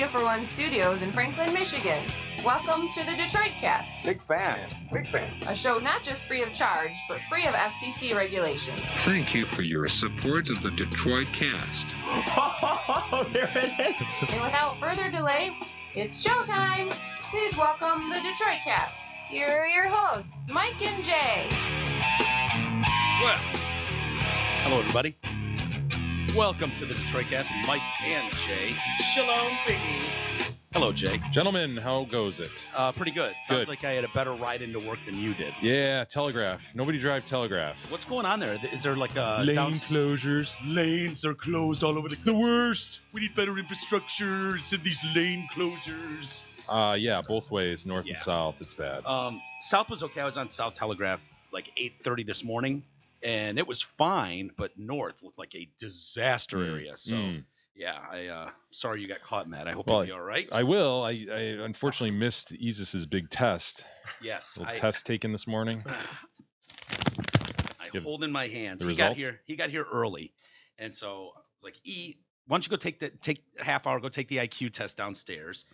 Studio for One Studios in Franklin, Michigan. Welcome to the Detroit Cast. Big fan. Big fan. A show not just free of charge, but free of FCC regulations. Thank you for your support of the Detroit Cast. Oh, there it is. And without further delay, it's showtime. Please welcome the Detroit Cast. Here are your hosts, Mike and Jay. Well, hello everybody. Welcome to the Detroit Cast with Mike and Jay. Shalom, Biggie. Hello, Jay. Gentlemen, how goes it? Pretty good. Sounds like I had a better ride into work than you did. Yeah, Telegraph. Nobody drive Telegraph. What's going on there? Is there like a Lane closures. Lanes are closed all over the worst. We need better infrastructure instead of these lane closures. Yeah, both ways, north and south. It's bad. South was okay. I was on South Telegraph like 8:30 this morning, and it was fine. But north looked like a disaster area. So. Yeah, sorry you got caught in that. I hope you'll be all right. I will. I unfortunately missed Isis's big test. Yes. Test taken this morning. I hold in my hands. The He results? got here early. And so I was like, why don't you go take a half hour, go take the IQ test downstairs.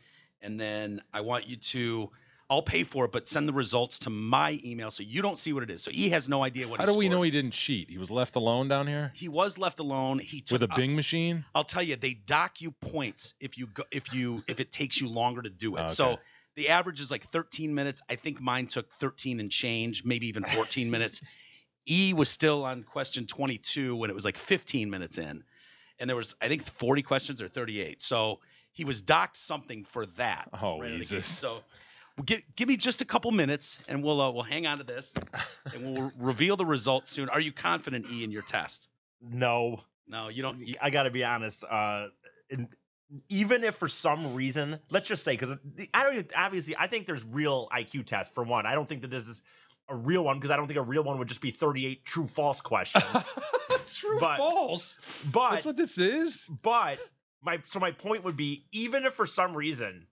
And then I want you to, I'll pay for it, but send the results to my email so you don't see what it is. So he has no idea what How he do we scored. know he didn't cheat? He was left alone down here? He was left alone. He took With a Bing machine? I'll tell you, they dock you points if it takes you longer to do it. Okay. So the average is like 13 minutes. I think mine took 13 and change, maybe even 14 minutes. E was still on question 22 when it was like 15 minutes in, and there was I think 40 questions or 38. So he was docked something for that. Oh, right Jesus. So give me just a couple minutes, and we'll hang on to this, and we'll reveal the results soon. Are you confident, E, in your test? No, you don't. I got to be honest. Even if for some reason, let's just say, because I think there's real IQ tests for one. I don't think that this is a real one because I don't think a real one would just be 38 true-false questions. False? But That's what this is? But my point would be, even if for some reason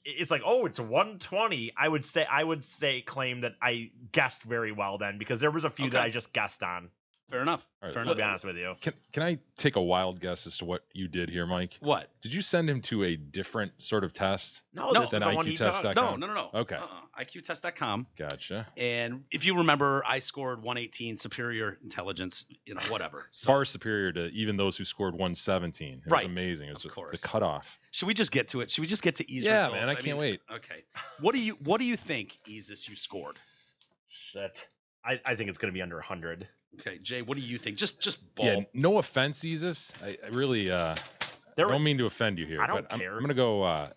it's like, oh, it's 120, I would say claim that I guessed very well then, because there was a few that I just guessed on. Fair enough. All right, Fair To enough. be honest with you. Can I take a wild guess as to what you did here, Mike? What? Did you send him to a different sort of test? No, No. this is Than the one he took. IQtest.com? No. Okay. IQtest.com. Gotcha. And if you remember, I scored 118, superior intelligence, whatever. So, Far superior to even those who scored 117. It was Right. amazing. It was Of course. the cutoff. should we just get to it? Should we just get to E's Yeah, results? man, I can't wait. Okay. What do you think, E's, you scored? Shit. I think it's going to be under 100. Okay, Jay, what do you think? Just ball. Yeah, no offense, Isis. I really I don't mean to offend you here, I don't but care. I'm going to go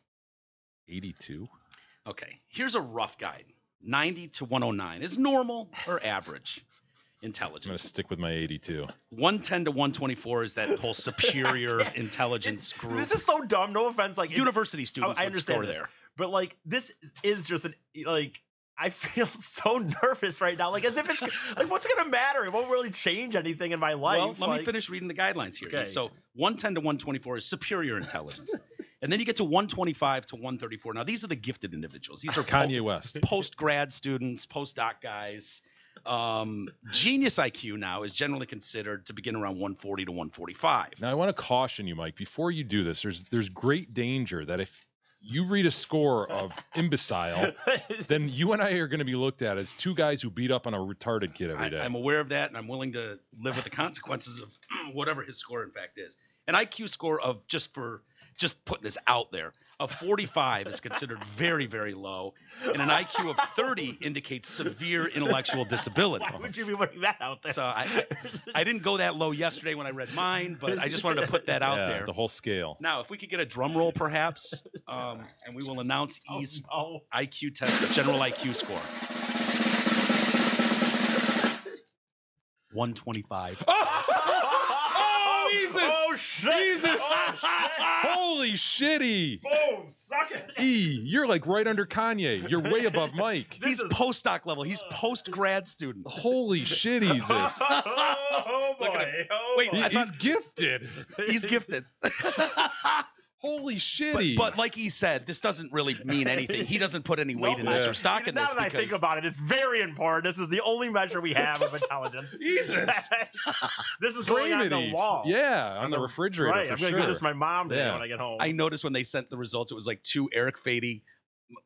82. Okay, here's a rough guide. 90 to 109 is normal or average I'm going to intelligence. stick with my 82. 110 to 124 is that whole superior intelligence group. This is so dumb. No offense. Like University students I would understand score this, there. but like this is just I feel so nervous right now. Like as if it's like what's gonna matter? It won't really change anything in my life. Well, let me finish reading the guidelines here. Okay. So 110 to 124 is superior intelligence. And then you get to 125 to 134. Now, these are the gifted individuals. These are Kanye West. post-grad students, postdoc guys. Genius IQ now is generally considered to begin around 140 to 145. Now, I want to caution you, Mike, before you do this, there's great danger that if you read a score of imbecile, then you and I are going to be looked at as two guys who beat up on a retarded kid every day. I'm aware of that, and I'm willing to live with the consequences of whatever his score, in fact, is. An IQ score of, just putting this out there, of 45 is considered very, very low, and an IQ of 30 indicates severe intellectual disability. Why would you be putting that out there? So I didn't go that low yesterday when I read mine, but I just wanted to put that out there. The whole scale. Now, if we could get a drum roll, perhaps, and we will announce E's IQ test, the general IQ score. 125. Oh, Jesus! Oh shit! Jesus! Oh, shit. Holy shitty! Boom! Suck it! E, you're like right under Kanye. You're way above Mike. He's postdoc level. He's post-grad student. Holy shit, Isis. Oh boy! Look at him. Oh, Wait, boy. I He's gifted. He's gifted. Holy shitty. But like he said, this doesn't really mean anything. He doesn't put any weight in this or stock in now this. That I think about it, it's very important. This is the only measure we have of intelligence. Jesus. This is going on the wall. Yeah, on the refrigerator. Right, for I'm going to sure. give this to my mom today when I get home. I noticed when they sent the results, it was like 2 Eric Fady,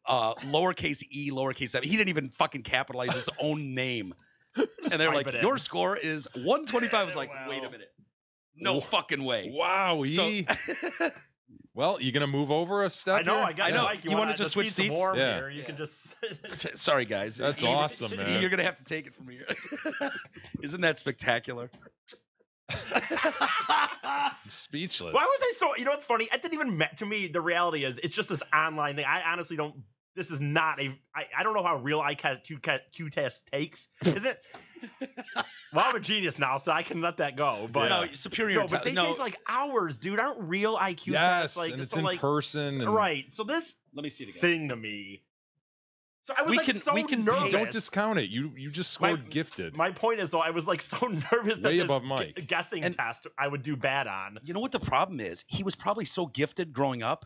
lowercase e, lowercase m. He didn't even fucking capitalize his own name. And they're like, your score is 125. I was like, wait a minute. No fucking way. Wow. Well, you gonna move over a step? I know. Here? I got. Mike, you want to just switch seats? Yeah. Here? You can just. Sorry, guys. That's awesome, man. You're gonna have to take it from here. Isn't that spectacular? I'm speechless. Why was I so? You know what's funny? It didn't even to me. The reality is, it's just this online thing. I honestly don't. This is not a. I don't know how real IQ test takes. Is it? Well, I'm a genius now, so I can let that go. But no, superior. No, but they take like hours, dude. Aren't real IQ tests like and it's so in like, person? And right. So this let me see it again. thing to me. So I was so nervous. Don't discount it. You just scored gifted. My point is though, I was like so nervous that way above Mike. Guessing test I would do bad on. You know what the problem is? He was probably so gifted growing up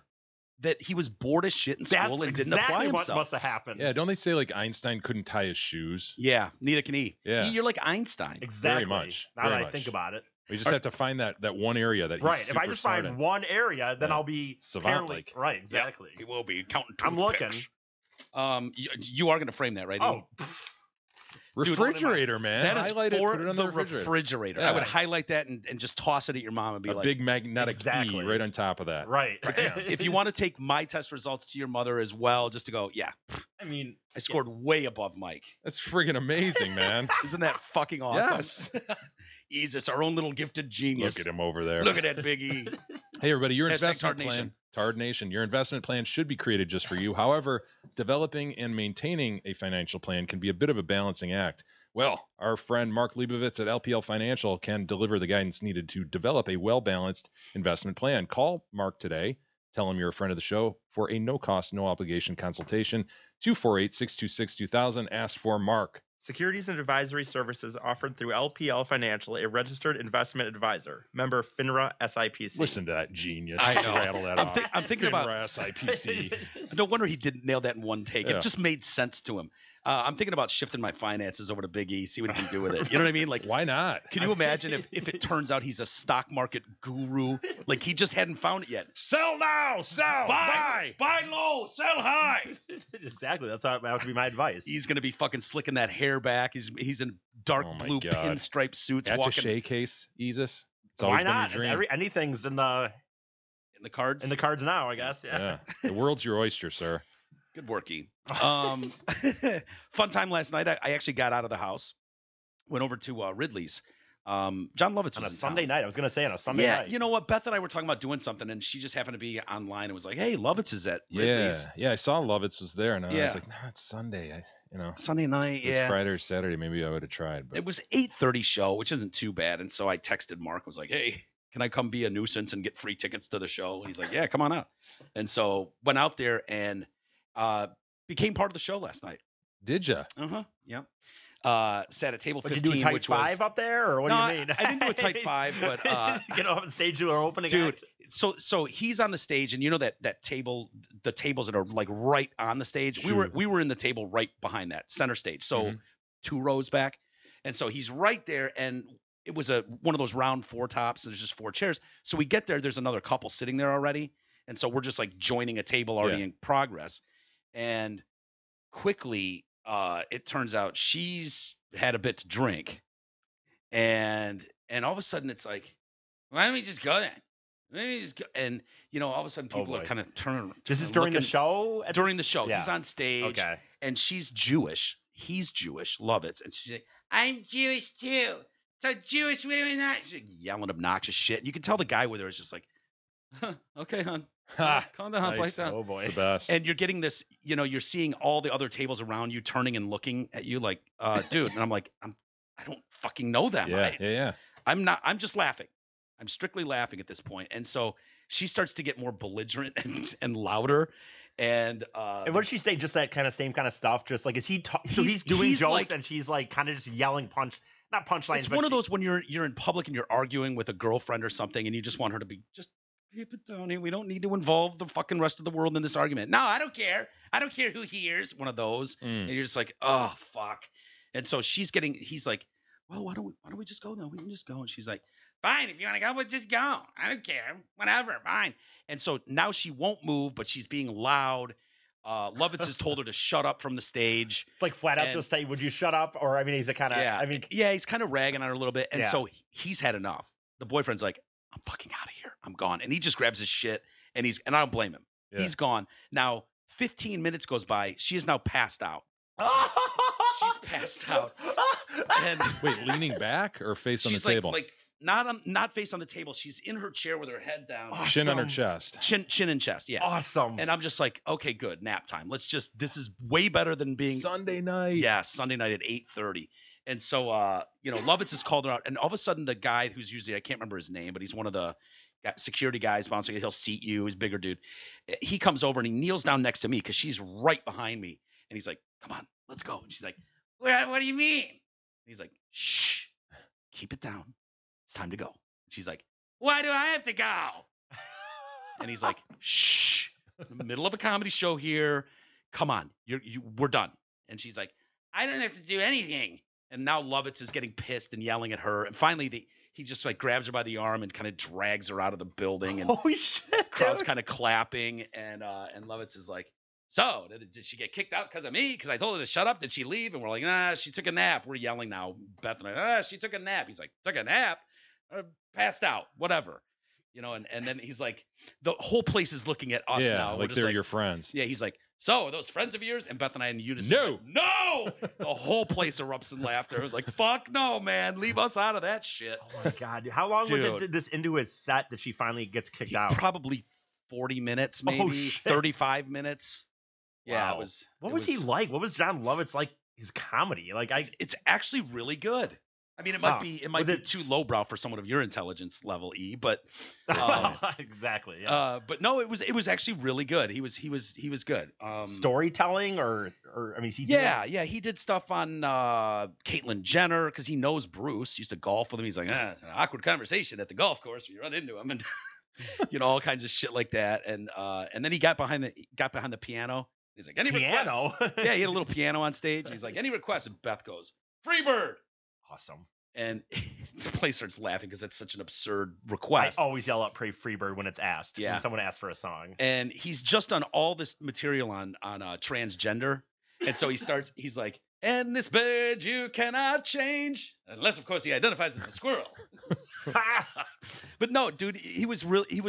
that he was bored as shit in school and didn't apply himself. What must have happened. Yeah, don't they say like Einstein couldn't tie his shoes? Yeah, neither can he. Yeah. You're like Einstein. Exactly. Very much. Now that I think about it. We just have to find that one area that he's right. super If I just smart find in. one area, then I'll be savant-like. Right. Exactly. He will be counting. I'm looking. You are going to frame that, right? Oh. Refrigerator, man. That is highlight for it, put it on the refrigerator. Yeah. I would highlight that and just toss it at your mom and be like, big magnetic E right on top of that. Right. If you want to take my test results to your mother as well, just to go, yeah. I mean, I scored way above Mike. That's friggin' amazing, man. Isn't that fucking awesome? Yes. He's just our own little gifted genius. Look at him over there. Look at that big E. Hey, everybody, your Hashtag investment Tard plan. Nation. Tard Nation. Your investment plan should be created just for you. However, developing and maintaining a financial plan can be a bit of a balancing act. Well, our friend Mark Leibovitz at LPL Financial can deliver the guidance needed to develop a well-balanced investment plan. Call Mark today. Tell him you're a friend of the show for a no-cost, no-obligation consultation. 248-626-2000. Ask for Mark. Securities and advisory services offered through LPL Financial, a registered investment advisor. Member FINRA SIPC. Listen to that genius. I Just know. rattle that off. I'm thinking about FINRA SIPC. No wonder he didn't nail that in one take. Yeah. It just made sense to him. I'm thinking about shifting my finances over to Big E, see what he can do with it. You know what I mean? Like, why not? Can you imagine if it turns out he's a stock market guru? Like he just hadn't found it yet. Sell now, sell, buy low, sell high. Exactly. That would be my advice. He's gonna be fucking slicking that hair back. He's in dark blue God. pinstripe suits. Attaché case, Easus. It's Why always been not? your dream. Anything's in the cards. In the cards now, I guess. Yeah. The world's your oyster, sir. Good worky. Fun time last night. I actually got out of the house, went over to Ridley's. John Lovitz was on a in Sunday town. night. I was gonna say on a Sunday night. You know what? Beth and I were talking about doing something, and she just happened to be online and was like, "Hey, Lovitz is at Ridley's." Yeah. I saw Lovitz was there, and I was like, "No, it's Sunday." Sunday night. It was Friday or Saturday. Maybe I would have tried. But it was 8:30 show, which isn't too bad. And so I texted Mark. I was like, "Hey, can I come be a nuisance and get free tickets to the show?" And he's like, "Yeah, come on out." And so went out there and became part of the show last night. Did ya? Yeah. Sat at table 15. Did you do a tight which five up there, or what do you mean? I didn't do a tight five, but get off on stage to our opening dude. act. So he's on the stage, and you know that table, the tables that are like right on the stage. Sure. We were in the table right behind that center stage, so 2 rows back, and so he's right there, and it was one of those round 4 tops, and there's just 4 chairs. So we get there, there's another couple sitting there already, and so we're just like joining a table already in progress, and quickly it turns out she's had a bit to drink, and all of a sudden it's like, why don't we just go then? Maybe just go. And all of a sudden people are kind of turning. This is during the show. During the show, Yeah. he's on stage. Okay. And she's Jewish. He's Jewish. Lovitz. And she's like, I'm Jewish too. So Jewish women are. She's like yelling obnoxious shit. And you can tell the guy with her is just like, okay, hon. Calm down, Nice. place down. Oh boy. It's the best. And you're getting this, you're seeing all the other tables around you turning and looking at you like, dude. And I'm like, I don't fucking know them. Yeah. I'm just laughing. I'm strictly laughing at this point. And so she starts to get more belligerent and louder. And what did she say? Just that same kind of stuff. Just like, is he? So he's doing jokes, like, and she's like kind of just yelling not punchlines. It's one of those when you're in public and you're arguing with a girlfriend or something, and you just want her to be just keep it down here. We don't need to involve the fucking rest of the world in this argument. No, I don't care. I don't care who hears. One of those. And you're just like, oh, fuck. And so he's like, well, why don't we just go then? We can just go. And she's like, fine, if you want to go, we'll just go. I don't care. Whatever, fine. And so now she won't move, but she's being loud. Lovitz has told her to shut up from the stage. It's like flat out just say, would you shut up? Or, I mean, he's a kind of, he's kind of ragging on her a little bit. And so he's had enough. The boyfriend's like, I'm fucking out of here. I'm gone. And he just grabs his shit and I don't blame him. Yeah. He's gone. Now, 15 minutes goes by. She is now passed out. She's passed out. And wait, leaning back or face on the table? Like not face on the table. She's in her chair with her head down. Awesome. Chin on her chest. Chin and chest. Yeah. Awesome. And I'm just like, okay, good. Nap time. This is way better than being Sunday night. Yeah. Sunday night at 8:30. And so, Lovitz has called her out. And all of a sudden the guy who's usually, I can't remember his name, but he's one of the security guys bouncing. He'll seat you. He's a bigger dude. He comes over and he kneels down next to me because she's right behind me. And he's like, come on, let's go. And she's like, what do you mean? And he's like, shh, keep it down. It's time to go. And she's like, why do I have to go? And he's like, shh, in the middle of a comedy show here. Come on, we're done. And she's like, I don't have to do anything. And now Lovitz is getting pissed and yelling at her. And finally, he just like grabs her by the arm and kind of drags her out of the building. And holy shit, crowd's kind of clapping. And Lovitz is like, so did she get kicked out because of me? Because I told her to shut up. Did she leave? And we're like, nah, she took a nap. We're yelling now. Beth and I, she took a nap. He's like, took a nap? Passed out, whatever. And then he's like, the whole place is looking at us now. Like they're your friends. Yeah, he's like, so are those friends of yours? And Beth and I in unison. No! The whole place erupts in laughter. I was like, fuck no, man. Leave us out of that shit. Oh my God. How long was this into his set that she finally gets kicked out? Probably 40 minutes, maybe 35 minutes. Yeah, wow. What was he like? What was John Lovitz like? His comedy, it's actually really good. I mean, it might be too lowbrow for someone of your intelligence level, E, but exactly. Yeah. But no, it was actually really good. He was good. Storytelling or I mean, he did stuff on Caitlyn Jenner because he knows Bruce. He used to golf with him. He's like, it's an awkward conversation at the golf course when you run into him, and all kinds of shit like that. And then he got behind the piano. He's like, any piano? Yeah, he had a little piano on stage. He's like, any requests? And Beth goes, Freebird. Awesome. And the place starts laughing because that's such an absurd request. I always yell out "Pray Freebird" when it's asked. Yeah. When someone asks for a song. And he's just done all this material on transgender, and so he's like, "And this bird you cannot change, unless of course he identifies as a squirrel." But no, dude, he was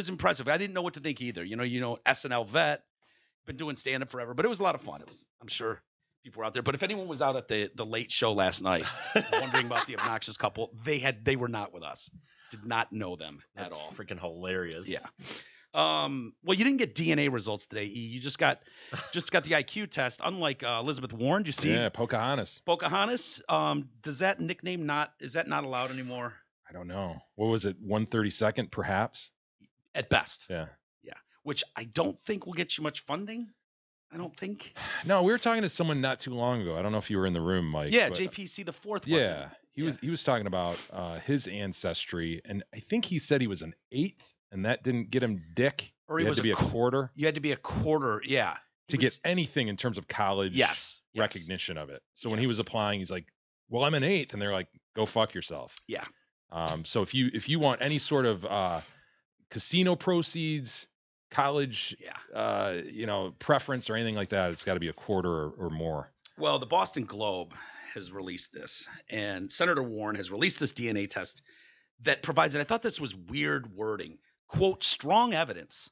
impressive. I didn't know what to think either. SNL vet, been doing stand up forever, but it was a lot of fun. I'm sure people were out there. But if anyone was out at the late show last night wondering about the obnoxious couple, they were not with us. Did not know them at all. Freaking hilarious. Yeah. Well, you didn't get DNA results today, E. You just got the IQ test. Unlike Elizabeth Warren, did you see? Yeah, Pocahontas. Pocahontas. Does that nickname not allowed anymore? I don't know. What was it? 132nd, perhaps? At best. Yeah. Yeah. Which I don't think will get you much funding. I don't think. No, we were talking to someone not too long ago. I don't know if you were in the room, Mike. Yeah, JPC the fourth. Yeah, he was talking about his ancestry, and I think he said he was an eighth, and that didn't get him dick. Or he had to be a quarter. You had to be a quarter, yeah, to get anything in terms of college recognition of it. So when he was applying, he's like, "Well, I'm an eighth," and they're like, "Go fuck yourself." Yeah. So if you want any sort of casino proceeds, college, preference or anything like that, it's got to be a quarter or more. Well, the Boston Globe has released this, and Senator Warren has released this DNA test that provides, and I thought this was weird wording, quote, strong evidence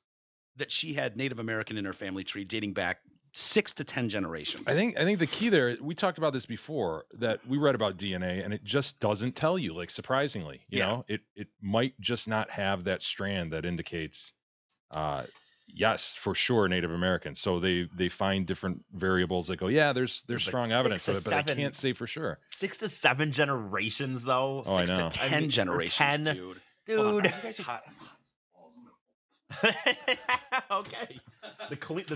that she had Native American in her family tree dating back 6 to 10 generations. I think the key there, we talked about this before, that we read about DNA and it just doesn't tell you, like, surprisingly, you know, it might just not have that strand that indicates yes, for sure, Native American. So they find different variables that go, yeah, there's strong evidence of it, but I can't say for sure. 6 to 7 generations, though. Oh, 6 to 10 generations, 10, dude. On, you guys are hot. Okay.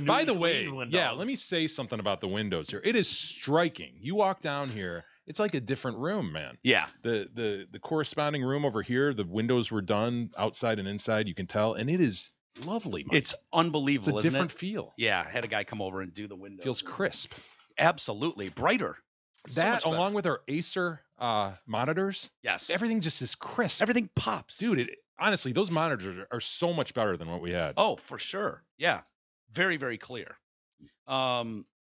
By the way, let me say something about the windows here. It is striking. You walk down here, it's like a different room, man. Yeah. The corresponding room over here, the windows were done outside and inside, you can tell, and it is lovely, Mike. It's unbelievable. It's a isn't different it? feel. Yeah, I had a guy come over and do the windows. Feels crisp. Absolutely. Brighter. So much That, better. along with our Acer monitors, Yes. everything just is crisp. Everything pops. Dude, honestly, those monitors are so much better than what we had. Oh, for sure. Yeah. Very, very clear.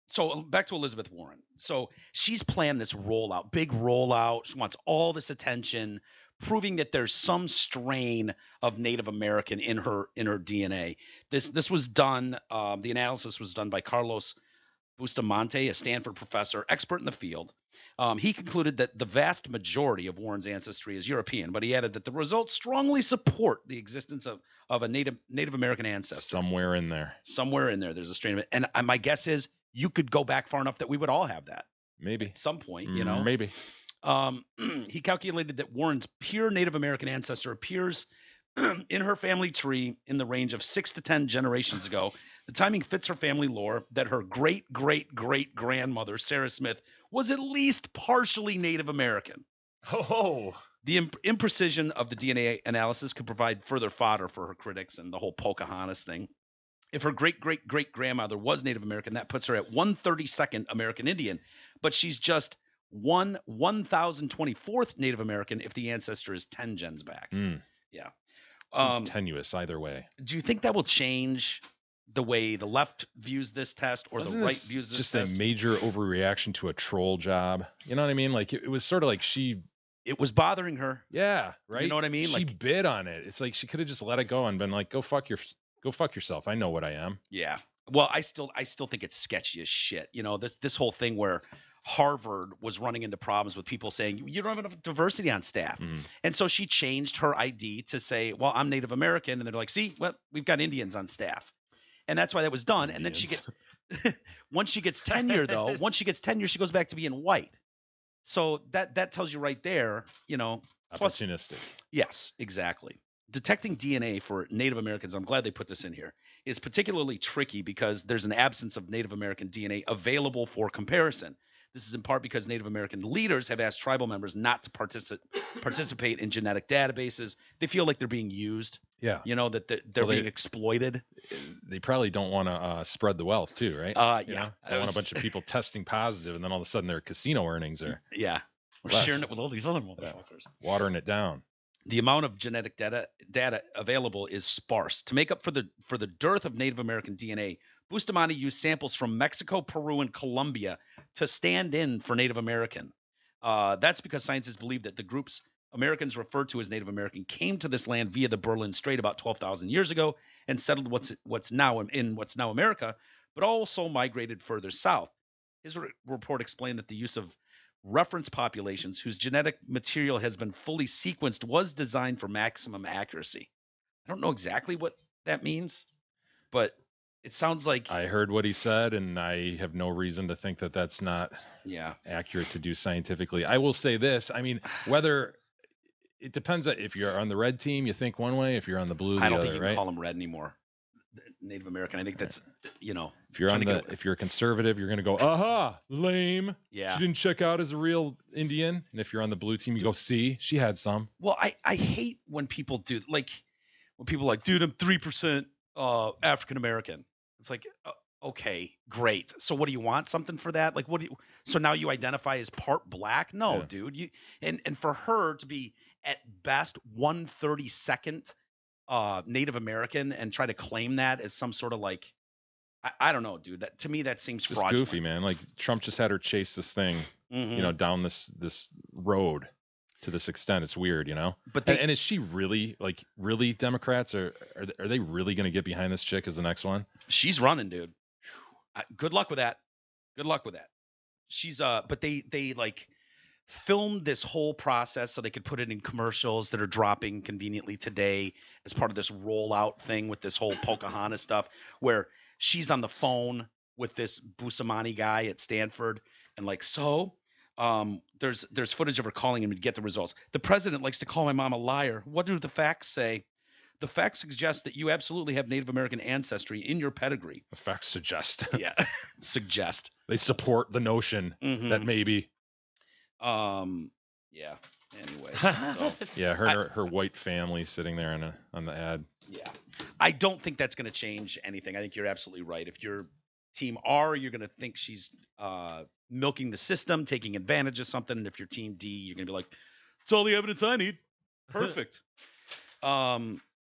So back to Elizabeth Warren. So she's planned this rollout, big rollout. She wants all this attention, proving that there's some strain of Native American in her DNA. This was done. The analysis was done by Carlos Bustamante, a Stanford professor, expert in the field. He concluded that the vast majority of Warren's ancestry is European, but he added that the results strongly support the existence of a Native American ancestor. Somewhere in there. Somewhere in there, there's a strain of it. And my guess is you could go back far enough that we would all have that Maybe. at some point, you know? Maybe. He calculated that Warren's pure Native American ancestor appears in her family tree in the range of 6 to 10 generations ago. The timing fits her family lore that her great-great-great-grandmother, Sarah Smith, was at least partially Native American. Oh, The imprecision of the DNA analysis could provide further fodder for her critics and the whole Pocahontas thing. If her great-great-great-grandmother was Native American, that puts her at 132nd American Indian, but she's just 1024th Native American if the ancestor is 10 gens back. Yeah. Seems tenuous either way. Do you think that will change the way the left views this test or Wasn't the right this views this just test? a major overreaction to a troll job? You know what I mean? Like it was sort of like It was bothering her. yeah, right. You know what I mean? She Like, bid on it. It's like she could have just let it go and been like, go fuck yourself. I know what I am. yeah. Well, I still think it's sketchy as shit. You know, this whole thing where Harvard was running into problems with people saying you don't have enough diversity on staff. And so she changed her ID to say, well, I'm Native American. And they're like, see, well, we've got Indians on staff. And that's why that was done. And then she gets once she gets tenure, though, she goes back to being white. So that tells you right there, you know, plus, Opportunistic. yes, exactly. Detecting DNA for Native Americans, I'm glad they put this in here, is particularly tricky because there's an absence of Native American DNA available for comparison. This is in part because Native American leaders have asked tribal members not to participate in genetic databases. They feel like they're being used. Yeah. You know, that they're being exploited. They probably don't want to spread the wealth too, right? You Yeah. know? They want a bunch of people testing positive, and then all of a sudden their casino earnings are Yeah. We're less. sharing it with all these other motherfuckers. watering it down. The amount of genetic data available is sparse. To make up for the dearth of Native American DNA, Bustamante used samples from Mexico, Peru, and Colombia to stand in for Native American. That's because scientists believe that the groups Americans referred to as Native American came to this land via the Berlin Strait about 12,000 years ago and settled what's now America, but also migrated further south. His report explained that the use of reference populations whose genetic material has been fully sequenced was designed for maximum accuracy. I don't know exactly what that means, but it sounds like I heard what he said, and I have no reason to think that that's not accurate to do scientifically. I will say this. I mean, whether it depends on if you're on the red team, you think one way. If you're on the blue, the I don't other, think you right? can call them red anymore. Native American. I think that's, you know, If you're if you're a conservative, you're going to go, aha, lame. Yeah. She didn't check out as a real Indian. And if you're on the blue team, you go, see, she had some. Well, I hate when people do, like, when people are like, dude, I'm 3% African American. It's like, okay, great. So what do you want? Something for that? Like, so now you identify as part black? No, dude. And for her to be at best 132nd Native American and try to claim that as some sort of like, I don't know, dude. That to me that seems just fraudulent. goofy, man. Like Trump just had her chase this thing, you know, down this road to this extent. It's weird, you know. But and is she really Democrats are they really going to get behind this chick as the next one? She's running, dude. Good luck with that. Good luck with that. She's but they like filmed this whole process so they could put it in commercials that are dropping conveniently today as part of this rollout thing with this whole Pocahontas stuff, where she's on the phone with this Bustamante guy at Stanford and like, so there's footage of her calling him to get the results. The president likes to call my mom a liar. What do the facts say? The facts suggest that you absolutely have Native American ancestry in your pedigree. The facts suggest. Yeah. Suggest. They support the notion that maybe. Yeah. Anyway, so Yeah, her white family sitting there on the ad. yeah, I don't think that's going to change anything. I think you're absolutely right. If you're team R, you're going to think she's milking the system, taking advantage of something. And if you're team D, you're going to be like, it's all the evidence I need. Perfect.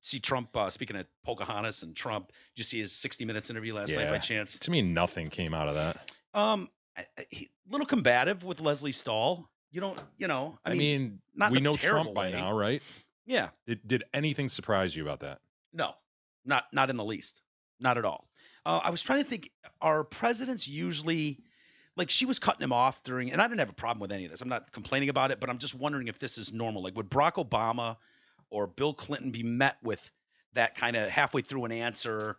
See Trump, speaking of Pocahontas and Trump, did you see his 60 Minutes interview last night by chance? To me, nothing came out of that. Little combative with Leslie Stahl. I mean, not we in a know terrible Trump by way. now, right? Yeah. Did anything surprise you about that? No, not in the least. Not at all. I was trying to think, are presidents usually, like, she was cutting him off during, and I didn't have a problem with any of this. I'm not complaining about it, but I'm just wondering if this is normal. Like, would Barack Obama or Bill Clinton be met with that kind of halfway through an answer?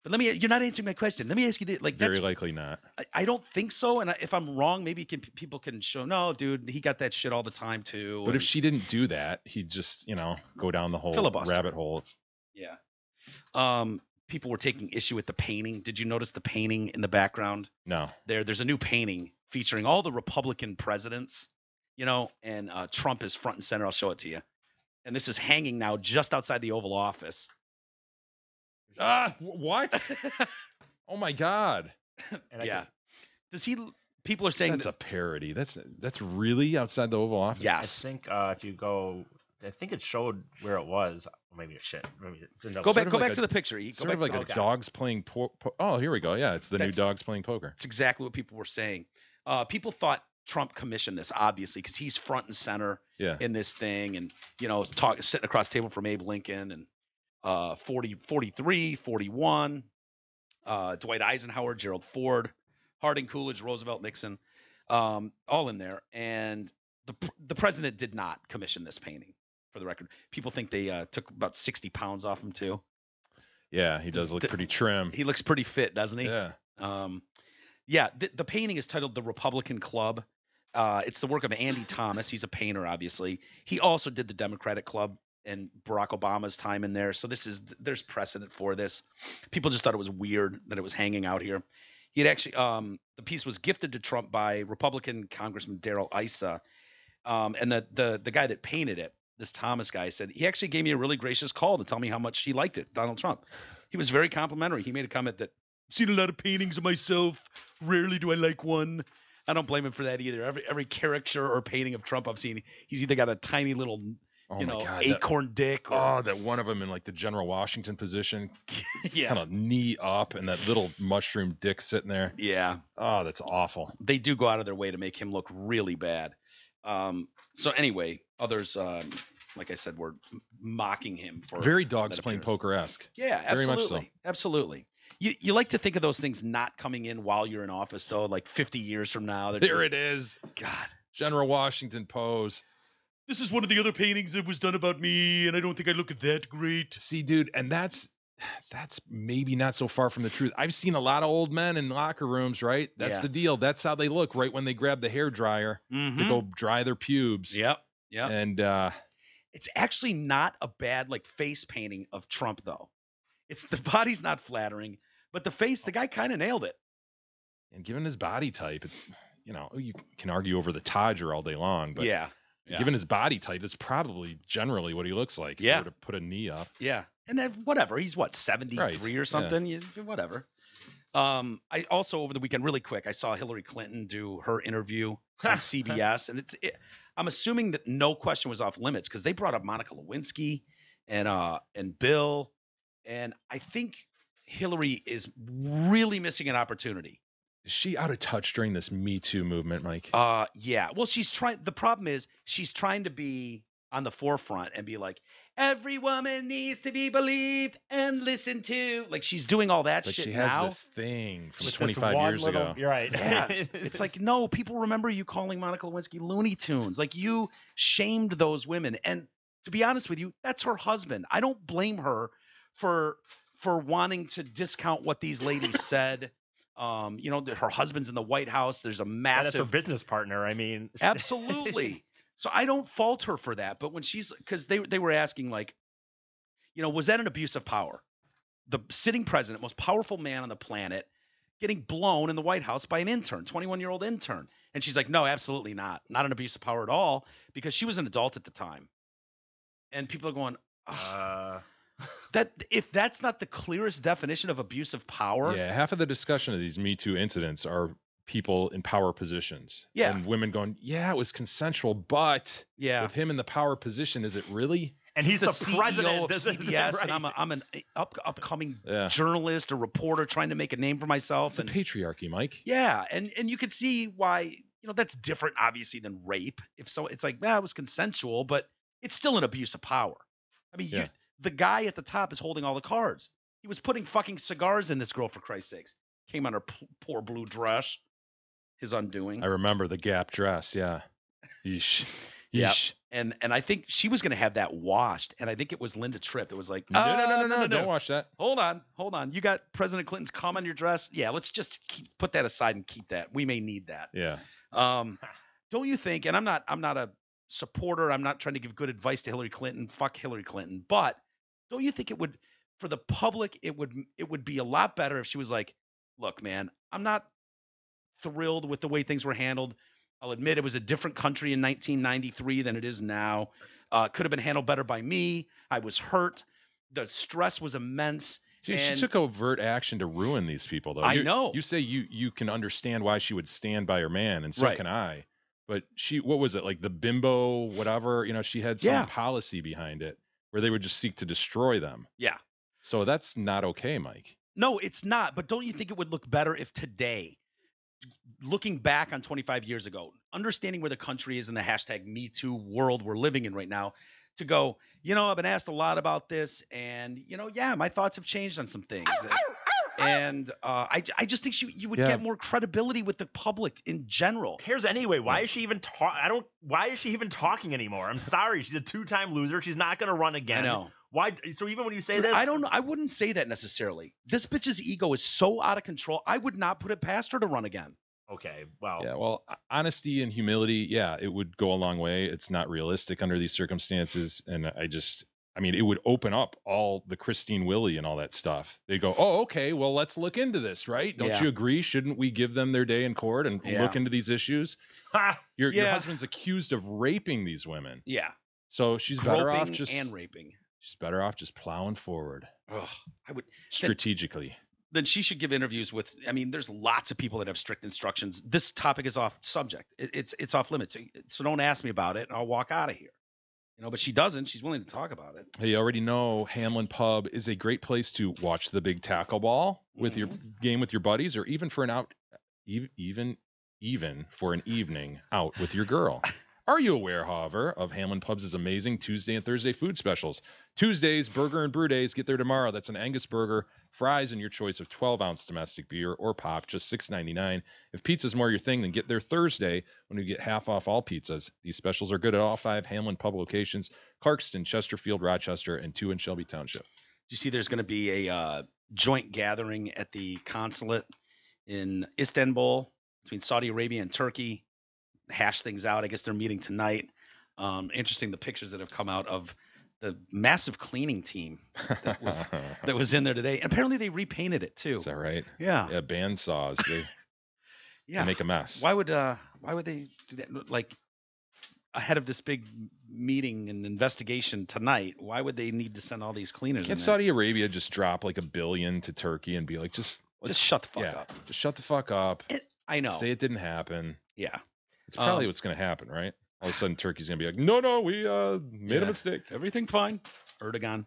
But you're not answering my question. Let me ask you this. Like, Very likely not. I don't think so. And if I'm wrong, maybe people can show, no, dude, he got that shit all the time too. But if she didn't do that, he'd just, go down the whole Filibuster. rabbit hole. Yeah. People were taking issue with the painting. Did you notice the painting in the background? No. There's a new painting featuring all the Republican presidents, and Trump is front and center. I'll show it to you. And this is hanging now just outside the Oval Office. What? Oh my God. Yeah. People are saying that's a parody. That's really outside the Oval Office. Yes. I think if you go, I think it showed where it was. Or maybe it's shit. Maybe it's another. Go back to the picture. Sort of like a dogs playing oh, here we go. Yeah, it's the new dogs playing poker. That's exactly what people were saying. People thought Trump commissioned this, obviously, because he's front and center in this thing, and sitting across the table from Abe Lincoln and 43, 41, Dwight Eisenhower, Gerald Ford, Harding, Coolidge, Roosevelt, Nixon, all in there. And the president did not commission this painting, for the record. People think they took about 60 pounds off him too. Yeah, he does look pretty trim. He looks pretty fit, doesn't he? Yeah. The painting is titled The Republican Club. It's the work of Andy Thomas. He's a painter, obviously. He also did the Democratic Club and Barack Obama's time in there. So there's precedent for this. People just thought it was weird that it was hanging out here. He had actually, the piece was gifted to Trump by Republican Congressman Darrell Issa. And the guy that painted it, this Thomas guy, said he actually gave me a really gracious call to tell me how much he liked it, Donald Trump. He was very complimentary. He made a comment that, I've seen a lot of paintings of myself. Rarely do I like one. I don't blame him for that either. Every caricature or painting of Trump I've seen, he's either got a tiny little, acorn dick. Or, that one of them in like the General Washington position, yeah, kind of knee up, and that little mushroom dick sitting there. Yeah. Oh, that's awful. They do go out of their way to make him look really bad. So anyway, others, like I said, were mocking him for very dogs playing poker-esque. Yeah, absolutely. Very much so. Absolutely. You like to think of those things not coming in while you're in office, though, like 50 years from now. It is. God. General Washington pose. This is one of the other paintings that was done about me, and I don't think I look that great. See, dude, and that's maybe not so far from the truth. I've seen a lot of old men in locker rooms, right? That's the deal. That's how they look right when they grab the hair dryer to go dry their pubes. Yep. And it's actually not a bad face painting of Trump, though. It's the body's not flattering, but the face, the guy kind of nailed it. And given his body type, it's you can argue over the Todger all day long, but yeah. Given his body type, it's probably generally what he looks like. Yeah. If you were to put a knee up. Yeah. And then whatever. He's 73 or something. Yeah. Whatever. I also over the weekend, really quick, I saw Hillary Clinton do her interview on CBS, and I'm assuming that no question was off limits because they brought up Monica Lewinsky and Bill, and I think Hillary is really missing an opportunity. Is she out of touch during this Me Too movement, Mike? Yeah. Well, the problem is she's trying to be on the forefront and be like, every woman needs to be believed and listened to. Like she's doing all that but shit she has now. This thing from With 25 years ago. You're right. Yeah. It's like, no, people remember you calling Monica Lewinsky Looney Tunes. Like you shamed those women. And to be honest with you, that's her husband. I don't blame her for wanting to discount what these ladies said. Her husband's in the White House. There's a massive. That's her business partner. I mean, absolutely. So I don't fault her for that. But when because they were asking was that an abuse of power? The sitting president, most powerful man on the planet, getting blown in the White House by an intern, 21-year-old intern. And she's like, no, absolutely not. Not an abuse of power at all, because she was an adult at the time. And people are going, that if that's not the clearest definition of abuse of power. Yeah, half of the discussion of these Me Too incidents are people in power positions. Yeah. And women going, yeah, it was consensual, but Yeah. with him in the power position, is it really? And he's the CEO president of This is- CBS, right. and I'm an upcoming Yeah. journalist or reporter trying to make a name for myself. It's a patriarchy, Mike. Yeah, and you could see why, that's different, obviously, than rape. If so, it's like, it was consensual, but it's still an abuse of power. I mean, Yeah. the guy at the top is holding all the cards. He was putting fucking cigars in this girl, for Christ's sakes. Came on her poor blue dress. His undoing. I remember the Gap dress. Yeah. Yeesh. Yeah. Yeesh. And I think she was going to have that washed. And I think it was Linda Tripp that was like, No, don't watch that. Hold on. You got President Clinton's cum on your dress? Yeah, let's just put that aside and keep that. We may need that. Yeah. Don't you think? And I'm not a supporter. I'm not trying to give good advice to Hillary Clinton. Fuck Hillary Clinton. But don't you think it would, for the public, it would be a lot better if she was like, look, man, I'm not thrilled with the way things were handled. I'll admit it was a different country in 1993 than it is now. Could have been handled better by me. I was hurt. The stress was immense. Dude, she took overt action to ruin these people, though. I know. You say you can understand why she would stand by her man, and so Right. can I. But what was it, like the bimbo, whatever? She had some policy behind it where they would just seek to destroy them. Yeah. So that's not okay, Mike. No, it's not. But don't you think it would look better if today, looking back on 25 years ago, understanding where the country is in the hashtag Me Too world we're living in right now, to go, I've been asked a lot about this, and my thoughts have changed on some things. And I just think you would get more credibility with the public in general. Who cares anyway? Why is she even why is she even talking anymore? I'm sorry. She's a 2-time loser. She's not going to run again. I know. Why? So even when you say Dude, this, I don't know. I wouldn't say that necessarily. This bitch's ego is so out of control. I would not put it past her to run again. okay, well, Yeah, well, honesty and humility, it would go a long way. It's not realistic under these circumstances. And it would open up all the Christine Willie and all that stuff. They go, oh, okay, well, let's look into this, right? Don't you agree? Shouldn't we give them their day in court and look into these issues? Your husband's accused of raping these women. Yeah. So she's better off Groping just and raping. She's better off just plowing forward Ugh, I would strategically. Then she should give interviews with. I mean, there's lots of people that have strict instructions. This topic is off subject. It's off limits. So don't ask me about it, and I'll walk out of here. But she doesn't. She's willing to talk about it. Hey, you already know Hamlin Pub is a great place to watch the big tackle ball with your game with your buddies, or even for even for an evening out with your girl. Are you aware, however, of Hamlin Pub's amazing Tuesday and Thursday food specials? Tuesdays, burger and brew days. Get there tomorrow. That's an Angus burger, fries, and your choice of 12-ounce domestic beer or pop, just $6.99. If pizza's more your thing, then get there Thursday when we get half off all pizzas. These specials are good at all 5 Hamlin Pub locations: Clarkston, Chesterfield, Rochester, and 2 in Shelby Township. Do you see there's going to be a joint gathering at the consulate in Istanbul between Saudi Arabia and Turkey? Hash things out. I guess they're meeting tonight. Interesting, the pictures that have come out of the massive cleaning team that was in there today. And apparently they repainted it too. Is that right? Yeah. Yeah, bandsaws. They make a mess. Why would they do that? Like, ahead of this big meeting and investigation tonight, why would they need to send all these cleaners? Can't Saudi Arabia just drop like $1 billion to Turkey and be like, just shut the fuck up. Just shut the fuck up. I know. Say it didn't happen. Yeah. It's probably what's going to happen, right? All of a sudden, Turkey's going to be like, no, we made a mistake. Everything fine. Erdogan.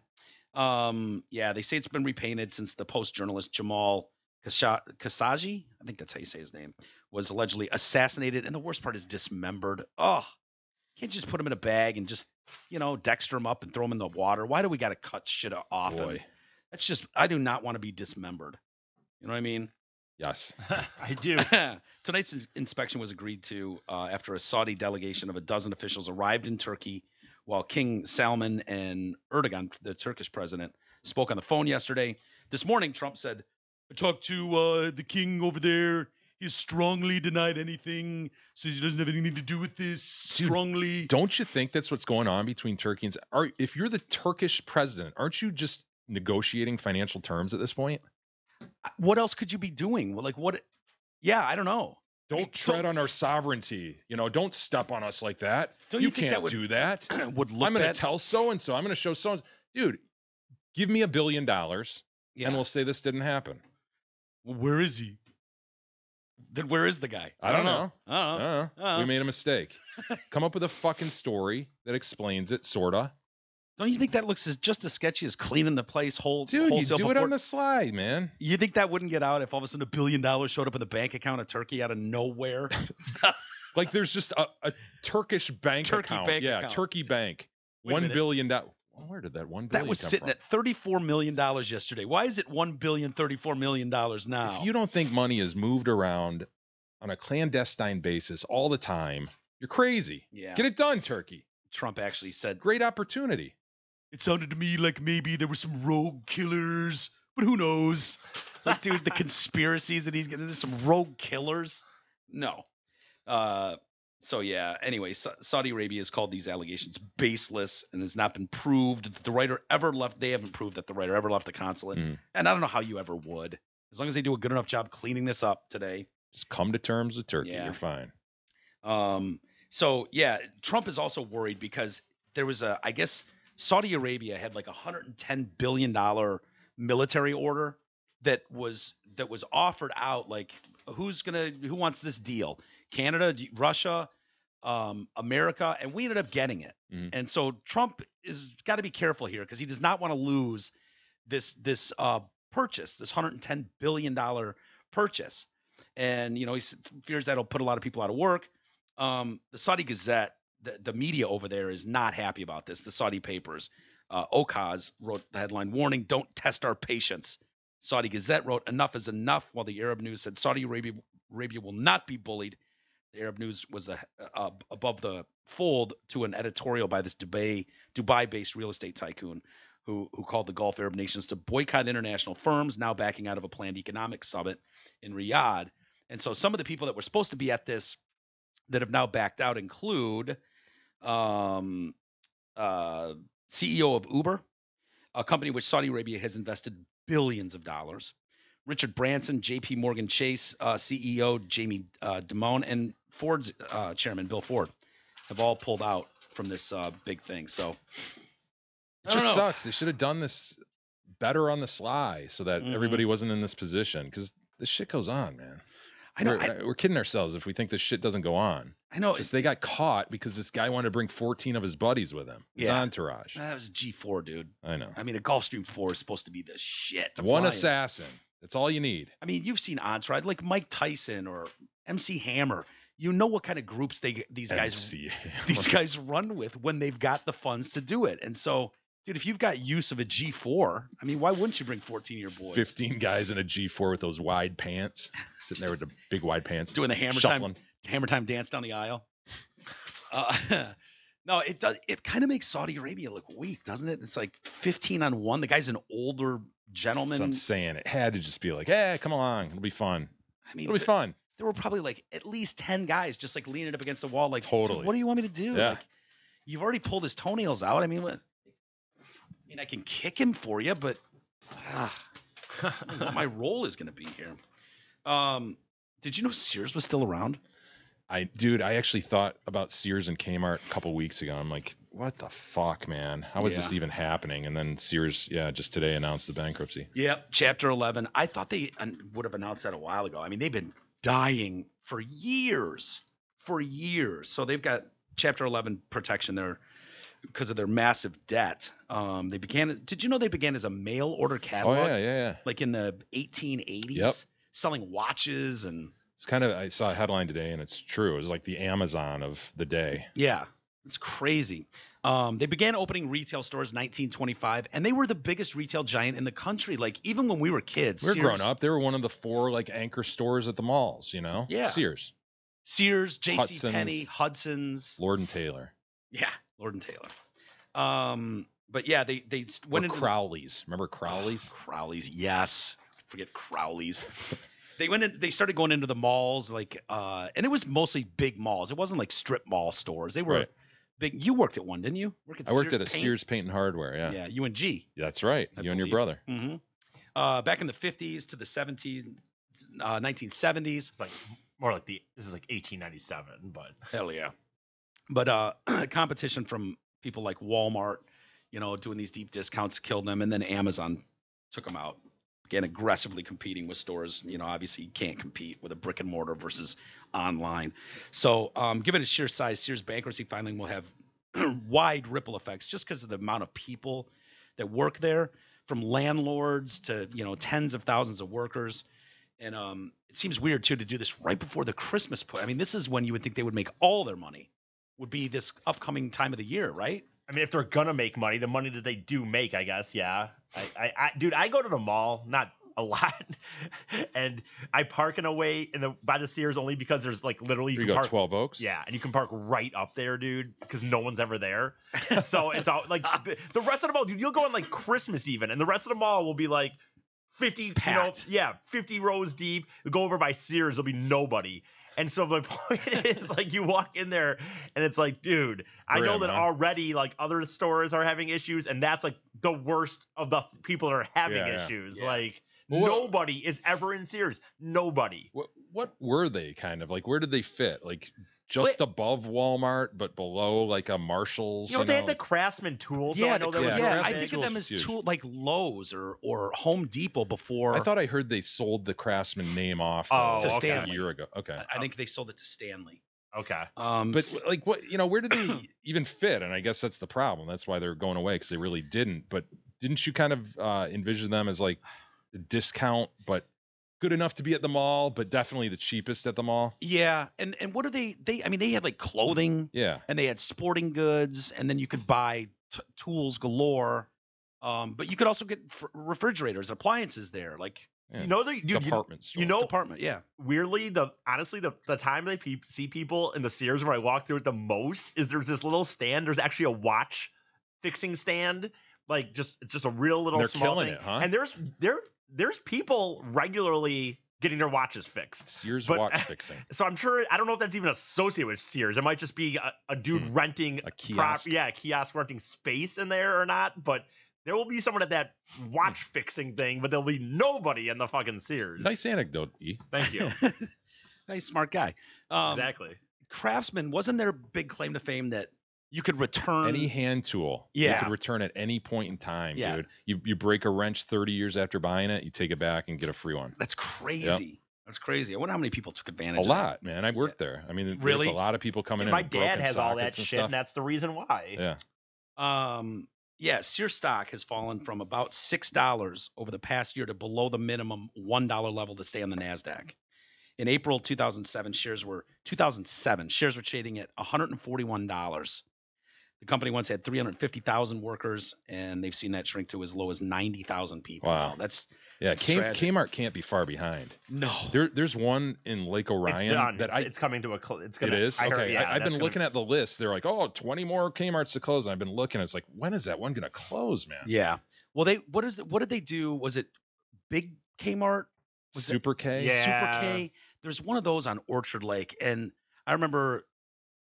They say it's been repainted since the Post journalist Jamal Khashoggi, I think that's how you say his name, was allegedly assassinated. And the worst part is dismembered. Oh, can't you just put him in a bag and just, Dexter him up and throw him in the water? Why do we got to cut shit off? Boy. That's just, I do not want to be dismembered. You know what I mean? Yes. I do. Tonight's inspection was agreed to after a Saudi delegation of a dozen officials arrived in Turkey while King Salman and Erdogan, the Turkish president, spoke on the phone yesterday. This morning, Trump said, I talked to the king over there. He strongly denied anything, says he doesn't have anything to do with this. Strongly. Dude, don't you think that's what's going on between Turkey and... If you're the Turkish president, aren't you just negotiating financial terms at this point? What else could you be doing? Well, like what? Yeah, I don't know. Don't tread on our sovereignty. Don't step on us like that. Don't you you think can't that would- do that. Would look I'm going to bad? tell so-and-so. I'm going to show so-and-so. Dude, give me $1 billion Yeah. and we'll say this didn't happen. Well, where is he? Then where is the guy? I don't know. I don't know. Uh-uh. We made a mistake. Come up with a fucking story that explains it, sorta. Don't you think that looks just as sketchy as cleaning the place Dude, you wholesale do it before- on the slide, man. You think that wouldn't get out if all of a sudden $1 billion showed up in the bank account of Turkey out of nowhere? Like there's just a Turkish bank Turkey account. bank Yeah, account. Turkey bank. Wait a $1 minute. billion. Where did that $1 billion That was come sitting from? at $34 million yesterday. Why is it $1,034 million now? If you don't think money is moved around on a clandestine basis all the time, you're crazy. Yeah. Get it done, Turkey. Trump actually said, Great opportunity. it sounded to me like maybe there were some rogue killers, but who knows? Like, dude, the conspiracies that he's getting into, some rogue killers. No. So yeah. Anyway, Saudi Arabia has called these allegations baseless and has not been proved that the writer ever left. They haven't proved that the writer ever left the consulate, Mm. and I don't know how you ever would. As long as they do a good enough job cleaning this up today. Just come to terms with Turkey. Yeah. You're fine. So yeah, Trump is also worried because there was I guess Saudi Arabia had like $110 billion military order that was offered out. Like, who wants this deal? Canada, Russia, America, and we ended up getting it. Mhm. And so Trump is got to be careful here because he does not want to lose this purchase, this $110 billion purchase. And, he fears that'll put a lot of people out of work. The Saudi Gazette, the media over there is not happy about this. The Saudi papers, Okaz wrote the headline, "Warning, don't test our patience." Saudi Gazette wrote, "Enough is enough," while the Arab News said Saudi Arabia will not be bullied. The Arab News was above the fold to an editorial by this Dubai-based real estate tycoon who called the Gulf Arab nations to boycott international firms now backing out of a planned economic summit in Riyadh. And so some of the people that were supposed to be at this that have now backed out include CEO of Uber, a company which Saudi Arabia has invested billions of dollars, Richard Branson, JP Morgan Chase CEO Jamie Dimon, and Ford's chairman Bill Ford have all pulled out from this big thing. So It just sucks. They should have done this better on the sly so that everybody wasn't in this position, because this shit goes on, man. I know. We're kidding ourselves if we think this shit doesn't go on. I know. Just they got caught because this guy wanted to bring 14 of his buddies with him. His Yeah. entourage. That was a G4, dude. I know. I mean, a Gulfstream 4 is supposed to be the shit. to One fly in. assassin. That's all you need. I mean, you've seen Entourage, like Mike Tyson or MC Hammer. You know what kind of groups these guys run with when they've got the funds to do it. And so, dude, if you've got use of a G4, I mean, why wouldn't you bring 14 of your boys? 15 guys in a G4 with those wide pants, sitting there with the big wide pants, Doing the hammer time dance down the aisle. No, it does. It kind of makes Saudi Arabia look weak, doesn't it? It's like 15 on 1. The guy's an older gentleman. That's what I'm saying. It had to just be like, come along. It'll be fun. I mean, It'll be fun. there were probably like at least 10 guys just like leaning up against the wall, like, Totally. "Dude, what do you want me to do?" Yeah. Like, you've already pulled his toenails out. I mean, I can kick him for you, but I don't know what my role is going to be here. Did you know Sears was still around? I actually thought about Sears and Kmart a couple weeks ago. I'm like, what the fuck, man? How is this even happening? And then Sears, just today announced the bankruptcy. Yep, Chapter 11. I thought they would have announced that a while ago. I mean, they've been dying for years. So they've got Chapter 11 protection there because of their massive debt. Did you know they began as a mail order catalog? Oh, yeah. Like in the 1880s? Yep. Selling watches and... It's kind of, I saw a headline today and it's true. It was like the Amazon of the day. Yeah, it's crazy. They began opening retail stores in 1925, and they were the biggest retail giant in the country. Like, even when we were kids. We were growing up. They were one of the 4 like anchor stores at the malls, you know? Yeah. Sears, JCPenney, Hudson's. Lord and Taylor. Yeah, Lord and Taylor. But yeah, they went into Crowley's. Remember Crowley's? Crowley's, yes. Forget Crowley's. They started going into the malls, like, and it was mostly big malls. It wasn't like strip mall stores. They were big. You worked at one, didn't you? I worked at a Sears Paint and Hardware. Yeah. Yeah, UNG. That's right. You and your brother. Mm-hmm. back in the 50s to the 70s, 1970s. It's like more like this is like 1897, but Hell yeah. But competition from people like Walmart, doing these deep discounts killed them, and then Amazon took them out. Began aggressively competing with stores. Obviously you can't compete with a brick and mortar versus online. So given its sheer size, Sears bankruptcy filing will have wide ripple effects just because of the amount of people that work there, from landlords to tens of thousands of workers. And it seems weird too to do this right before the Christmas push. I mean, this is when you would think they would make all their money, would be this upcoming time of the year, right? I mean, if they're gonna make money, the money that they do make, I guess, yeah. Dude, I go to the mall, not a lot, and I park in a way by the Sears only because there's like literally you can park 12 Oaks. Yeah, and you can park right up there, dude, because no one's ever there. So it's all like the rest of the mall, dude. You'll go on like Christmas even, and the rest of the mall will be like 50, packed. 50 rows deep. You'll go over by Sears, there'll be nobody. And so my point is, like, you walk in there and it's like, dude, I know that already, like, other stores are having issues, and that's like the worst of the people that are having issues. Yeah. Like, nobody is ever in Sears. Nobody. What were they kind of like? Where did they fit? Like just above Walmart, but below like a Marshall's. They had the Craftsman tools. Yeah, I know I think of them as tool like Lowe's or Home Depot before. I thought I heard they sold the Craftsman name off to Stanley a year ago. Okay, I think they sold it to Stanley. Okay. But like what where did they even fit? And I guess that's the problem. That's why they're going away, because they really didn't. But didn't you kind of envision them as like a discount, but good enough to be at the mall, but definitely the cheapest at the mall? Yeah. And what do they I mean, they had like clothing. Yeah. And they had sporting goods, and then you could buy tools galore. But you could also get refrigerators, appliances there. Like, department store. Department, yeah. Weirdly, the time they see people in the Sears where I walk through it the most is there's this little stand. There's actually a watch fixing stand, like just a real little They're small killing thing. it, huh? And there's people regularly getting their watches fixed. Sears watch fixing. So I'm sure, I don't know if that's even associated with Sears. It might just be a dude renting a kiosk. Kiosk renting space in there or not, but there will be someone at that watch fixing thing, but there'll be nobody in the fucking Sears. Nice anecdote, E. Thank you. Nice, smart guy. Exactly. Craftsman, wasn't their big claim to fame that you could return any hand tool? Yeah. You could return at any point in time, Yeah. dude. You break a wrench 30 years after buying it, you take it back and get a free one. That's crazy. Yep. That's crazy. I wonder how many people took advantage A of that. lot, man. I worked there. I mean, Really? there's a lot of people coming in. My with dad broken has all that sockets and shit, stuff. and that's the reason why. Yeah. Sears stock has fallen from about $6 over the past year to below the minimum $1 level to stay on the NASDAQ. In April 2007, shares were trading at $141. The company once had 350,000 workers, and they've seen that shrink to as low as 90,000 people. Wow. That's Kmart tragic. can't be far behind. No. There's one in Lake Orion It's done. that It's coming to a close. It is? I heard, Okay. yeah, I've been looking at the list. They're like, 20 more Kmarts to close. And I've been looking. It's like, when is that one going to close, man? Yeah. Well, what did they do? Was it Big Kmart? Super K? Yeah. Super K. There's one of those on Orchard Lake. And I remember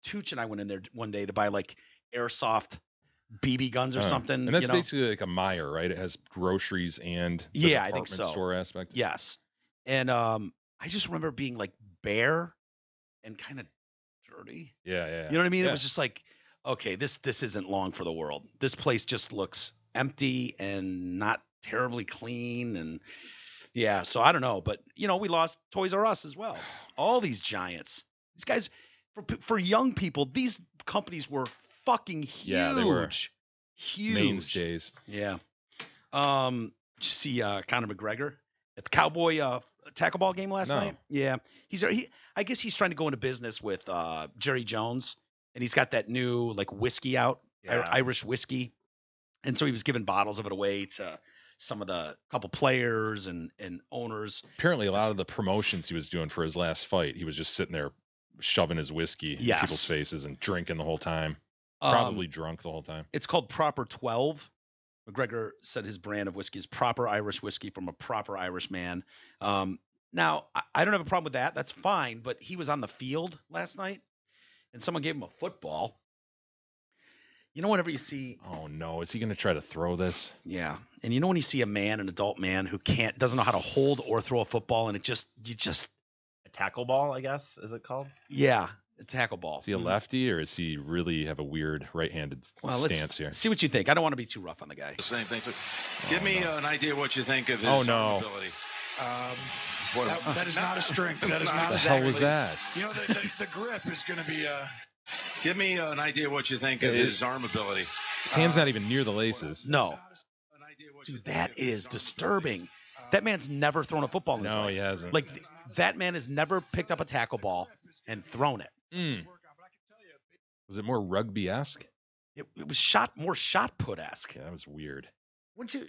Tooch and I went in there one day to buy like airsoft BB guns or something. And that's basically like a Meijer, right? It has groceries and the I think department so. store aspect. Yes. And I just remember being like bare and kind of dirty. Yeah. You know what I mean? Yeah. It was just like, okay, this isn't long for the world. This place just looks empty and not terribly clean. And yeah, so I don't know. But, we lost Toys R Us as well. All these giants. These guys, for young people, these companies were fucking huge. Yeah, they were huge. mainstays. Yeah. Did you see Conor McGregor at the Cowboy tackle ball game last night? Yeah. I guess he's trying to go into business with Jerry Jones, and he's got that new like whiskey out, Irish whiskey. And so he was giving bottles of it away to some of the couple players and owners. Apparently a lot of the promotions he was doing for his last fight, he was just sitting there shoving his whiskey in people's faces and drinking the whole time. Probably drunk the whole time. It's called Proper 12. McGregor said his brand of whiskey is proper Irish whiskey from a proper Irish man. Now, I don't have a problem with that. That's fine. But he was on the field last night, and someone gave him a football. You know, whenever you see, Oh no, is he going to try to throw this? yeah, and you know when you see an adult man who doesn't know how to hold or throw a football, and A tackle ball, I guess, is it called? yeah, a tackle ball. Is he a lefty or is he really have a weird right-handed stance here? See what you think. I don't want to be too rough on the guy. The same thing. So give me an idea what you think of his Oh, no. ability. That is not a strength. That is not What the hell was that? You know, the grip is going to be Give me an idea what you think of his arm ability. His hand's not even near the laces. No, An idea what you dude, think that of his is arm disturbing. That man's never thrown a football in his No, life. he hasn't. Like that man has never picked up a tackle ball and thrown it. Was it more rugby-esque? It was more shot put-esque. Yeah, that was weird. Wouldn't you?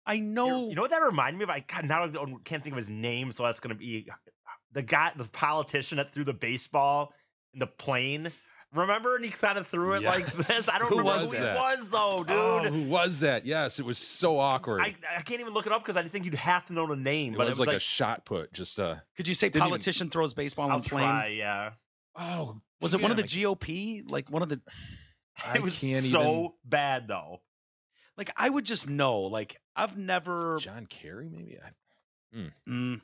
I know. You know what that reminded me of? I can't think of his name, so that's gonna be the politician that threw the baseball in the plane. Remember? And he kind of threw it like this. I don't Who remember was who that? it was though, dude. Oh, who was that? Yes, it was so awkward. I can't even look it up because I think you'd have to know the name. It but was it was like a shot put. Just Could you say didn't even- politician throws baseball I'll on plane? try, yeah. oh, Was it one of the damn, GOP? Like one of the? I It was can't so even- bad though. Like I would just know. Like I've never. John Kerry, maybe. I'm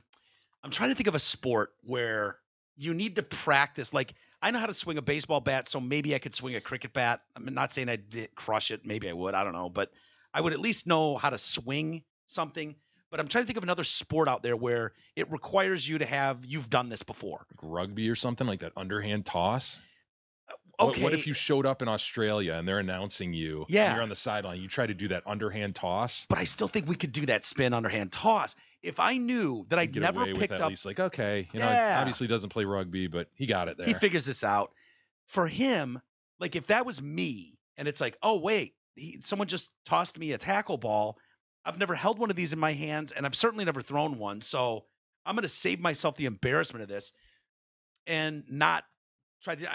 trying to think of a sport where you need to practice. Like I know how to swing a baseball bat, so maybe I could swing a cricket bat. I'm not saying I'd crush it. Maybe I would. I don't know, but I would at least know how to swing something. But I'm trying to think of another sport out there where it requires you to you've done this before. Like rugby or something like that underhand toss. Okay. What if you showed up in Australia and they're announcing you? Yeah. And you're on the sideline. You try to do that underhand toss. But I still think we could do that spin underhand toss. If I knew that I'd Get never away with picked at up, least like, okay, Yeah. obviously doesn't play rugby, but he got it there. he figures this out. For him, like if that was me and it's like, oh, wait, someone just tossed me a tackle ball. I've never held one of these in my hands and I've certainly never thrown one. So I'm going to save myself the embarrassment of this and not try to,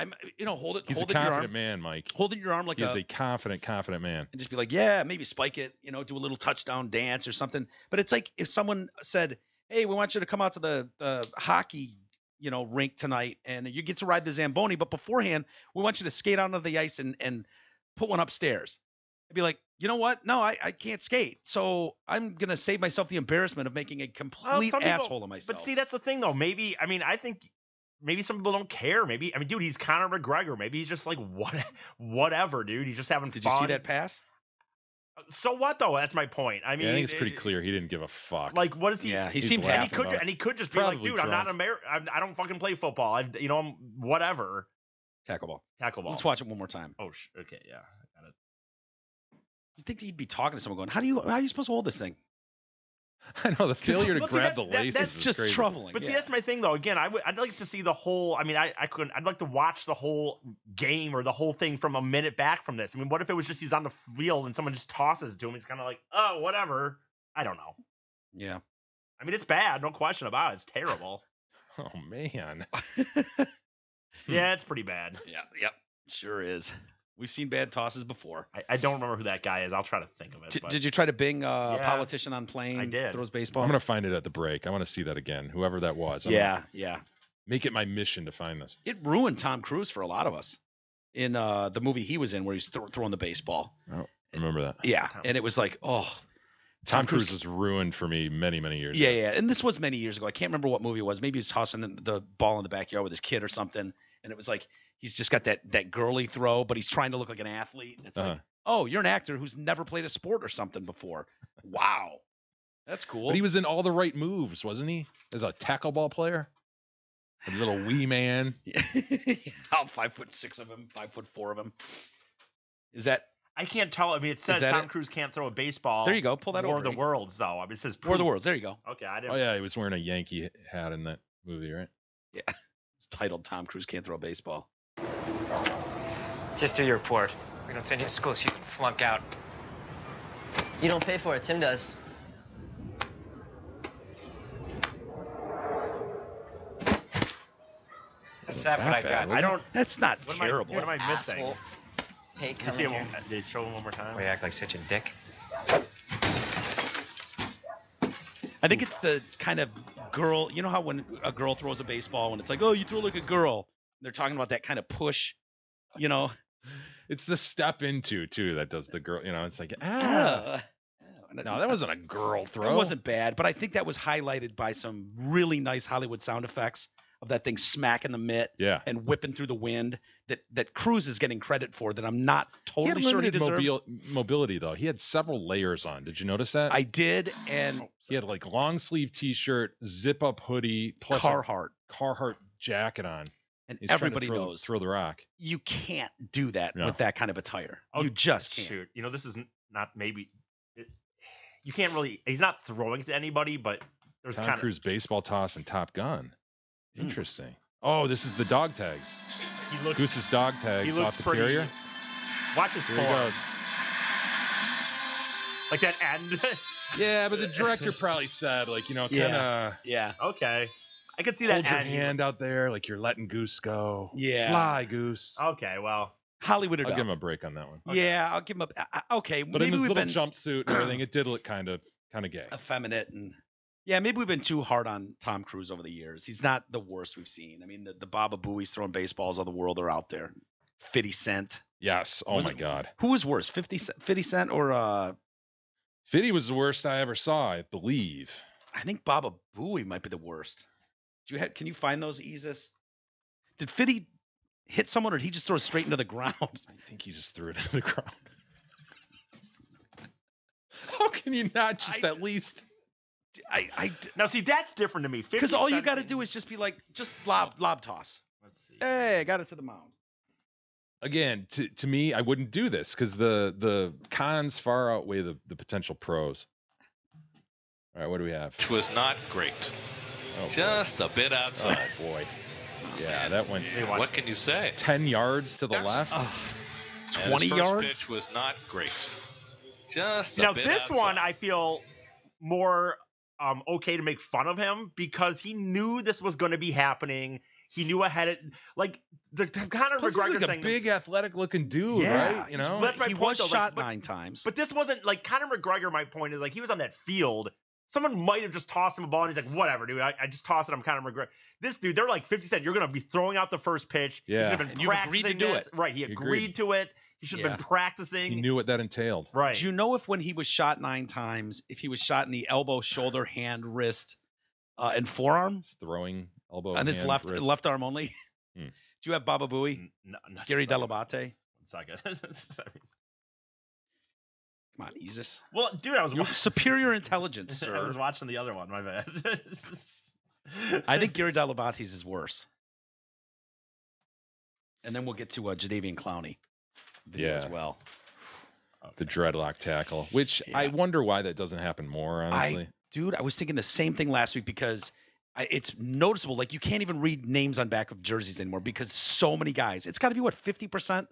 hold it. He's hold a it in your arm, confident man, Mike. hold it in your arm like He is a confident man. and just be like, yeah, maybe spike it, do a little touchdown dance or something. But it's like if someone said, hey, we want you to come out to the hockey, rink tonight and you get to ride the Zamboni, but beforehand, we want you to skate out onto the ice and put one upstairs. I'd be like, you know what? No, I can't skate. So I'm going to save myself the embarrassment of making a complete some people- asshole of myself. But see, that's the thing though. I think maybe some people don't care. Dude, he's Conor McGregor. Maybe he's just like whatever, dude. He's just having Did fun. you see that pass? So what though? That's my point. I mean, I think it's pretty clear he didn't give a fuck. Like, what is he? Yeah, he He's seemed laughing happy. about it. And he could just be like, Probably dude, I'm not drunk. American. I don't fucking play football. I'm whatever. Tackle ball. Tackle ball. Let's watch it one more time. Oh, okay, yeah, I got it. You think he'd be talking to someone going, how are you supposed to hold this thing? I know the failure to well, see, grab the that- laces That's is just crazy. troubling. But see, yeah. that's my thing though. Again, I'd like to see the whole. I'd like to watch the whole game or the whole thing from a minute back from this. What if it was just he's on the field and someone just tosses it to him? He's kind of like, oh, whatever. I don't know. Yeah. It's bad, no question about it. It's terrible. Oh man. Yeah, it's pretty bad. Yeah. Yep. Sure is. We've seen bad tosses before. I don't remember who that guy is. I'll try to think of it. but Did you try to bing Yeah. politician on plane? I did. Throws baseball. I'm gonna find it at the break. I want to see that again. Whoever that was. Yeah. Make it my mission to find this. It ruined Tom Cruise for a lot of us in the movie he was in where he's throwing the baseball. I remember that. Yeah. And it was like, oh. Tom Cruise was ruined for me many years Yeah, ago. yeah. And this was many years ago. I can't remember what movie it was. Maybe he was tossing the ball in the backyard with his kid or something. And it was like, he's just got that girly throw, but he's trying to look like an athlete. And it's like, oh, you're an actor who's never played a sport or something before. Wow. That's cool. But he was in all the right moves, wasn't he? As a tackle ball player? A little wee man. I'm 5'6" of him, 5'4" of him. Is that I can't tell. It says that Tom it? Cruise can't throw a baseball. There you go. Pull that War over. of the Rick. Worlds, though. It says War of the proof. Worlds. There you go. Okay, I didn't. Oh yeah, he was wearing a Yankee hat in that movie, right? Yeah. It's titled Tom Cruise Can't Throw a Baseball. Just do your report. We don't send you to school so you can flunk out. You don't pay for it. Tim does. That's half what I got. I don't. That's not What terrible. What am I missing? Asshole. Hey, Can you come see in him? here. Did they show him one more time? Why you act like such a dick? I think it's the kind of girl, you know how when a girl throws a baseball and it's like, oh, you throw like a girl. They're talking about that kind of push, It's the step into too that does the girl. It's like No, that wasn't a girl throw. It wasn't bad, but I think that was highlighted by some really nice Hollywood sound effects of that thing smacking the mitt and whipping through the wind that Cruz is getting credit for that I'm not totally sure he deserves. Mobility, though. He had several layers on. Did you notice that? I did, and he had like long sleeve T-shirt, zip up hoodie, plus Carhartt jacket on. And he's everybody trying to knows throw the rock. You can't do that with that kind of attire. You just can't. Shoot. This is not maybe. You can't really. He's not throwing to anybody, but there's Tom Cruise baseball toss and Top Gun. Interesting. Oh, this is the dog tags. Goose's dog tags off the carrier. Watch his form. He goes. Like that end. Yeah, but the director probably said, like, kind of. Yeah. Okay. I could see that. Hold your hand out there, like you're letting Goose go. Yeah. Fly, Goose. Okay, well. Hollywood. I'll give him a break on that one. Okay. Yeah, I'll give him a. Okay. But in his little jumpsuit and everything, it did look kind of gay. Effeminate and. Yeah, maybe we've been too hard on Tom Cruise over the years. He's not the worst we've seen. I mean, the Baba Booey's throwing baseballs of the world are out there. 50 Cent. Yes. Oh, my God. Who was worse, 50 Cent or 50 was the worst I ever saw, I believe. I think Baba Booey might be the worst. Can you find those, Isis? Did 50 hit someone or did he just throw it straight into the ground? I think he just threw it into the ground. How can you not just at least... Now see that's different to me because all you got to do is just be like lob toss. Let's see. Hey, I got it to the mound. Again, to me, I wouldn't do this because the cons far outweigh the potential pros. All right, what do we have? Which was not great. Oh, just a bit outside. Oh boy. Yeah, that went. What can you say? 10 yards to the left. 20 yards. Pitch was not great. Just now a bit this outside. one I feel more. Okay to make fun of him because he knew this was going to be happening. He knew ahead of like the Conor McGregor like thing. A big athletic looking dude, right? Well, that's my he point, was though. shot 9 times. But this wasn't like Conor McGregor. My point is like he was on that field. Someone might have just tossed him a ball and he's like, whatever, dude. I just tossed it. I'm Conor McGregor. This dude, they're like 50 Cent. You're going to be throwing out the first pitch. Yeah. He's been you agreed to do it. Right. He agreed to it. He should have been practicing. He knew what that entailed. Right. Do you know if when he was shot 9 times, if he was shot in the elbow, shoulder, hand, wrist, and forearm? Throwing elbow on his hand, left arm only? Do you have Baba Booey? No, Gary Delabate? 1 second. Come on, Isis. Well, dude, I was watching. Superior intelligence, sir. I was watching the other one. My bad. I think Gary Delabate's is worse. And then we'll get to Jadeveon Clowney video as well. The dreadlock tackle, which I wonder why that doesn't happen more, honestly. I was thinking the same thing last week because it's noticeable. Like, you can't even read names on back of jerseys anymore because so many guys. It's got to be, 50%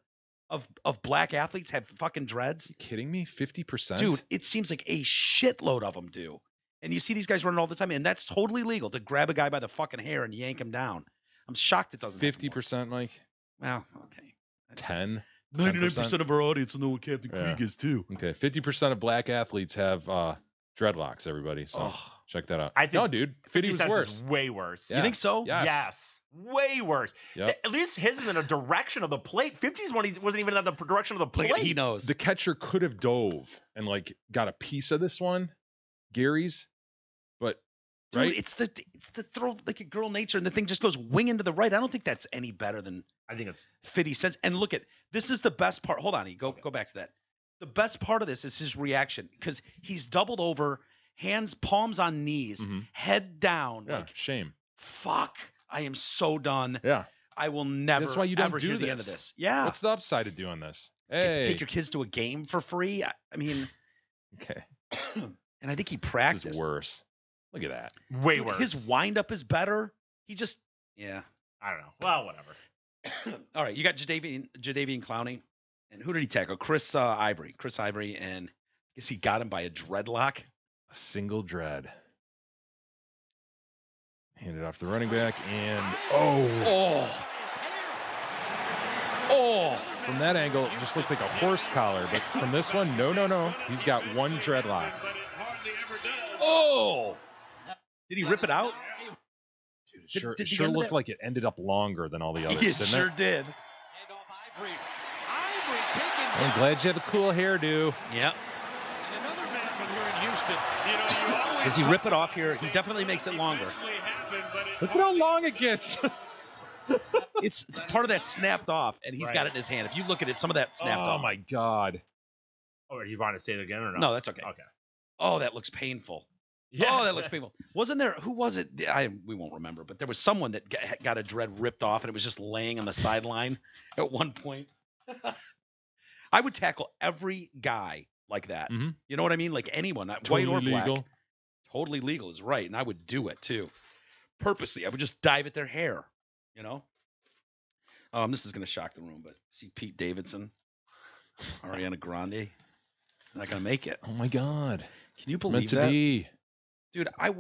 of black athletes have fucking dreads? Are you kidding me? 50%? Dude, it seems like a shitload of them do. And you see these guys running all the time, and that's totally legal to grab a guy by the fucking hair and yank him down. I'm shocked it doesn't 50%, Mike? Well, okay. 10? 99% of our audience will know what Captain Krieg is, too. Okay, 50% of black athletes have dreadlocks, everybody. So check that out. I think no, dude, 50 was worse. Is way worse. Yeah. You think so? Yes. Way worse. Yep. At least his is in a direction of the plate. 50's one he wasn't even in the direction of the plate. He knows. The catcher could have dove and got a piece of this one, Gary's, but Dude, right? It's the throw like a girl nature, and the thing just goes winging to the right. I don't think that's any better than I think it's 50 cents. And look this is the best part. Hold on, go back to that. The best part of this is his reaction because he's doubled over, hands, palms on knees, head down. Yeah, shame. Fuck, I am so done. Yeah. I will never. That's why you don't ever do hear this. the end of this. Yeah. What's the upside of doing this? Get to take your kids to a game for free. I mean. Okay. And I think he practiced. This is worse. Look at that. Way worse. His windup is better. He just, I don't know. Well, whatever. All right, you got Jadeveon Clowney, and who did he tackle? Chris Ivory, and I guess he got him by a dreadlock. A single dread. Handed off the running back, and from that angle, it just looked like a horse collar, but from this one, no. He's got one dreadlock. Did he rip it out? Dude, it sure looked like it ended up longer than all the others, it didn't sure it? did. Ivory I'm glad you have a cool hairdo. Yep. And another man, when we're in Houston, you always Does he rip it off here? He definitely makes it longer. Look at how long it gets. It's part of that snapped off, and he's got it in his hand. If you look at it, some of that snapped off. Oh my God. Oh, do you want to say it again or no? No, that's okay. Okay. Oh, that looks painful. Yeah. Oh, that looks painful. Wasn't there? Who was it? We won't remember, but there was someone that got a dread ripped off, and it was just laying on the sideline at one point. I would tackle every guy like that. Mm-hmm. You know what I mean? Like anyone, not Totally white or black. legal. Totally legal is right, and I would do it too. Purposely, I would just dive at their hair. You know. This is gonna shock the room, but see Pete Davidson, Ariana Grande, not gonna make it. Oh my God. Can you believe Meant to that? be. Dude, I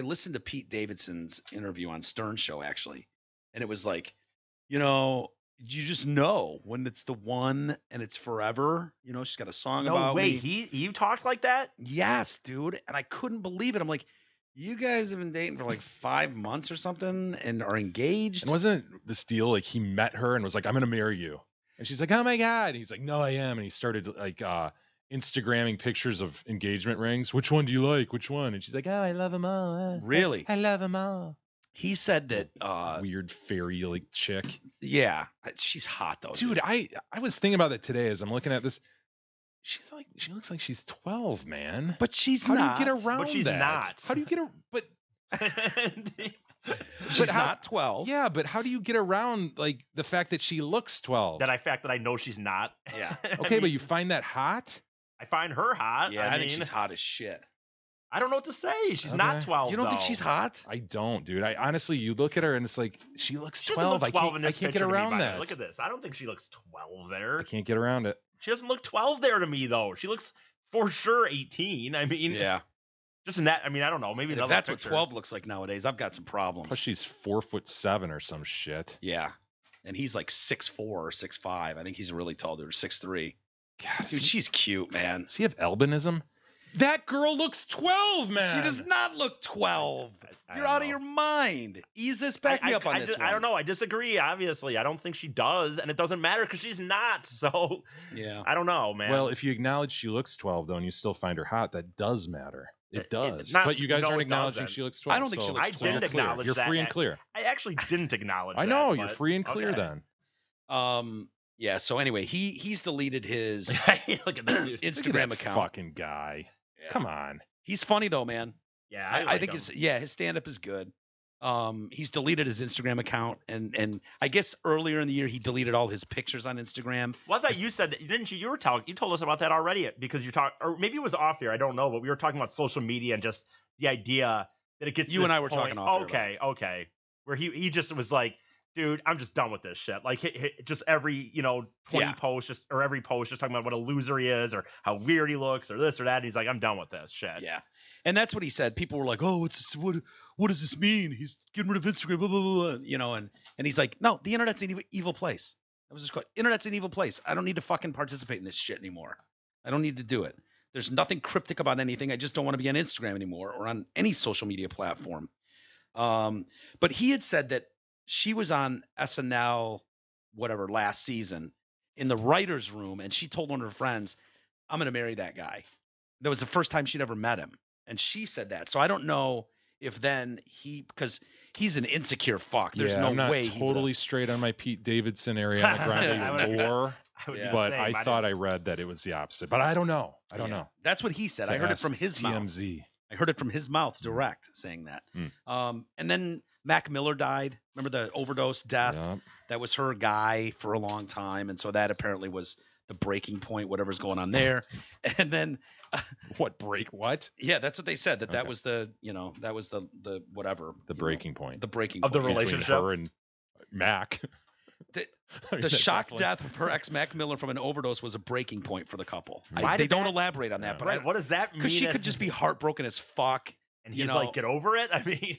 listened to Pete Davidson's interview on Stern Show actually, and it was like, you just know when it's the one and it's forever. You know, she's got a song about No way. me. You talked like that? Yes, dude, and I couldn't believe it. I'm like, you guys have been dating for like 5 months or something and are engaged. And wasn't this deal like he met her and was like, I'm gonna marry you, and she's like, oh my God, and he's like, no, I am, and he started like Instagramming pictures of engagement rings. Which one do you like? Which one? And she's like, oh, I love them all. Really? I love them all. He said that Weird fairy like chick. Yeah, she's hot though, Dude, I was thinking about that today as I'm looking at this. She looks like she's 12, man. But she's How not. do you get around But she's that? not. How do you get her? But She's how- not 12. yeah, but how do you get around like the fact that she looks 12? that I know she's not. Yeah. Okay, but you find that hot? I find her hot. Yeah, I think mean, she's hot as shit. I don't know what to say. She's not Okay. 12. You don't think though. she's hot? I don't, dude. I honestly, you look at her and it's like she looks She doesn't 12. look 12 in I this can't get picture to me, around by the way. that. Look at this. I don't think she looks 12 there. I can't get around it. She doesn't look 12 there to me though. She looks for sure 18. I mean, Yeah. just in that. I mean, I don't know. Maybe And if another that's picture. what 12 looks like nowadays, I've got some problems. Plus, she's 4'7" or some shit. Yeah. And he's like 6'4" or 6'5". I think he's a really tall dude, 6'3". God, Dude, she's cute, man. does he have albinism? That girl looks 12, man. She does not look 12. I You're don't out of know. your mind. Ease this. Back me up on this one. I don't know. I disagree. Obviously, I don't think she does, and it doesn't matter because she's not. So Yeah. I don't know, man. Well, if you acknowledge she looks 12, though, and you still find her hot, that does matter. It does. not- But you guys no, aren't it acknowledging doesn't. she looks 12. I don't think she so looks I 12. didn't you're clear. acknowledge You're that. free and clear. I actually didn't acknowledge. I know. that, You're but- free and clear okay. then. Yeah. So anyway, he's deleted his Look at this dude. Look at Instagram that account. fucking guy. Yeah. Think on. He's funny though, man. Yeah, I like think him. his stand-up is good. He's deleted his Instagram account, and I guess earlier in the year he deleted all his pictures on Instagram. Well, I thought you said that, didn't you? You told us about that already because you talked, or maybe it was off here. I don't know, but we were talking about social media and just the idea that it gets. You to and this I were point. talking off Okay, okay. Where he just was like, dude, I'm just done with this shit. Like, just every 20 Yeah. posts, or every post just talking about what a loser he is, or how weird he looks, or this or that. And he's like, I'm done with this shit. Yeah, and that's what he said. People were like, "Oh, what does this mean? He's getting rid of Instagram, blah blah blah." And he's like, "No, the internet's an evil place." That was his quote. Internet's an evil place. I don't need to fucking participate in this shit anymore. I don't need to do it. There's nothing cryptic about anything. I just don't want to be on Instagram anymore or on any social media platform. But he had said that she was on SNL, whatever, last season in the writer's room, and she told one of her friends, I'm going to marry that guy. That was the first time she'd ever met him. And she said that. So I don't know if then because he's an insecure fuck. There's yeah, no I'm not way. totally straight on my Pete Davidson, Ariana Grande lore, I would do the but same. I didn't- thought I read that it was the opposite. But I don't know. I don't know. That's what he said. To I heard it ask from his mouth. TMZ. I heard it from his mouth direct saying that. And then Mac Miller died. Remember the overdose death? Yep. That was her guy for a long time. And so that apparently was the breaking point, whatever's going on there. And then What yeah, that's what they said. That Okay. was the, that was the whatever. the breaking point The breaking Of the point. between relationship? her and Mac. The, I mean, the that shock definitely- death of her ex Mac Miller from an overdose was a breaking point for the couple. Why They did don't that- elaborate on that, Yeah. but Right, what does that mean? because she could just be heartbroken as fuck. and you he's know- like, get over it. I mean,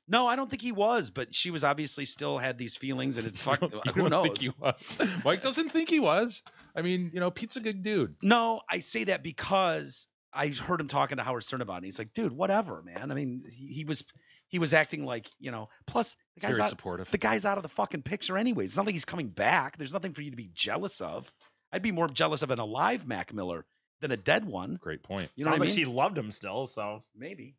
No, I don't think he was, but she was obviously still had these feelings, and it fucked. You Who don't knows? think he was. Mike doesn't think he was. I mean, Pete's a good dude. No, I say that because I heard him talking to Howard Stern about it. And he's like, dude, whatever, man. I mean, he was acting like, plus He's very supportive. the guy's out of the fucking picture anyway. It's not like he's coming back. There's nothing for you to be jealous of. I'd be more jealous of an alive Mac Miller than a dead one. Great point. You know Sounds what I like mean? she loved him still, so Maybe.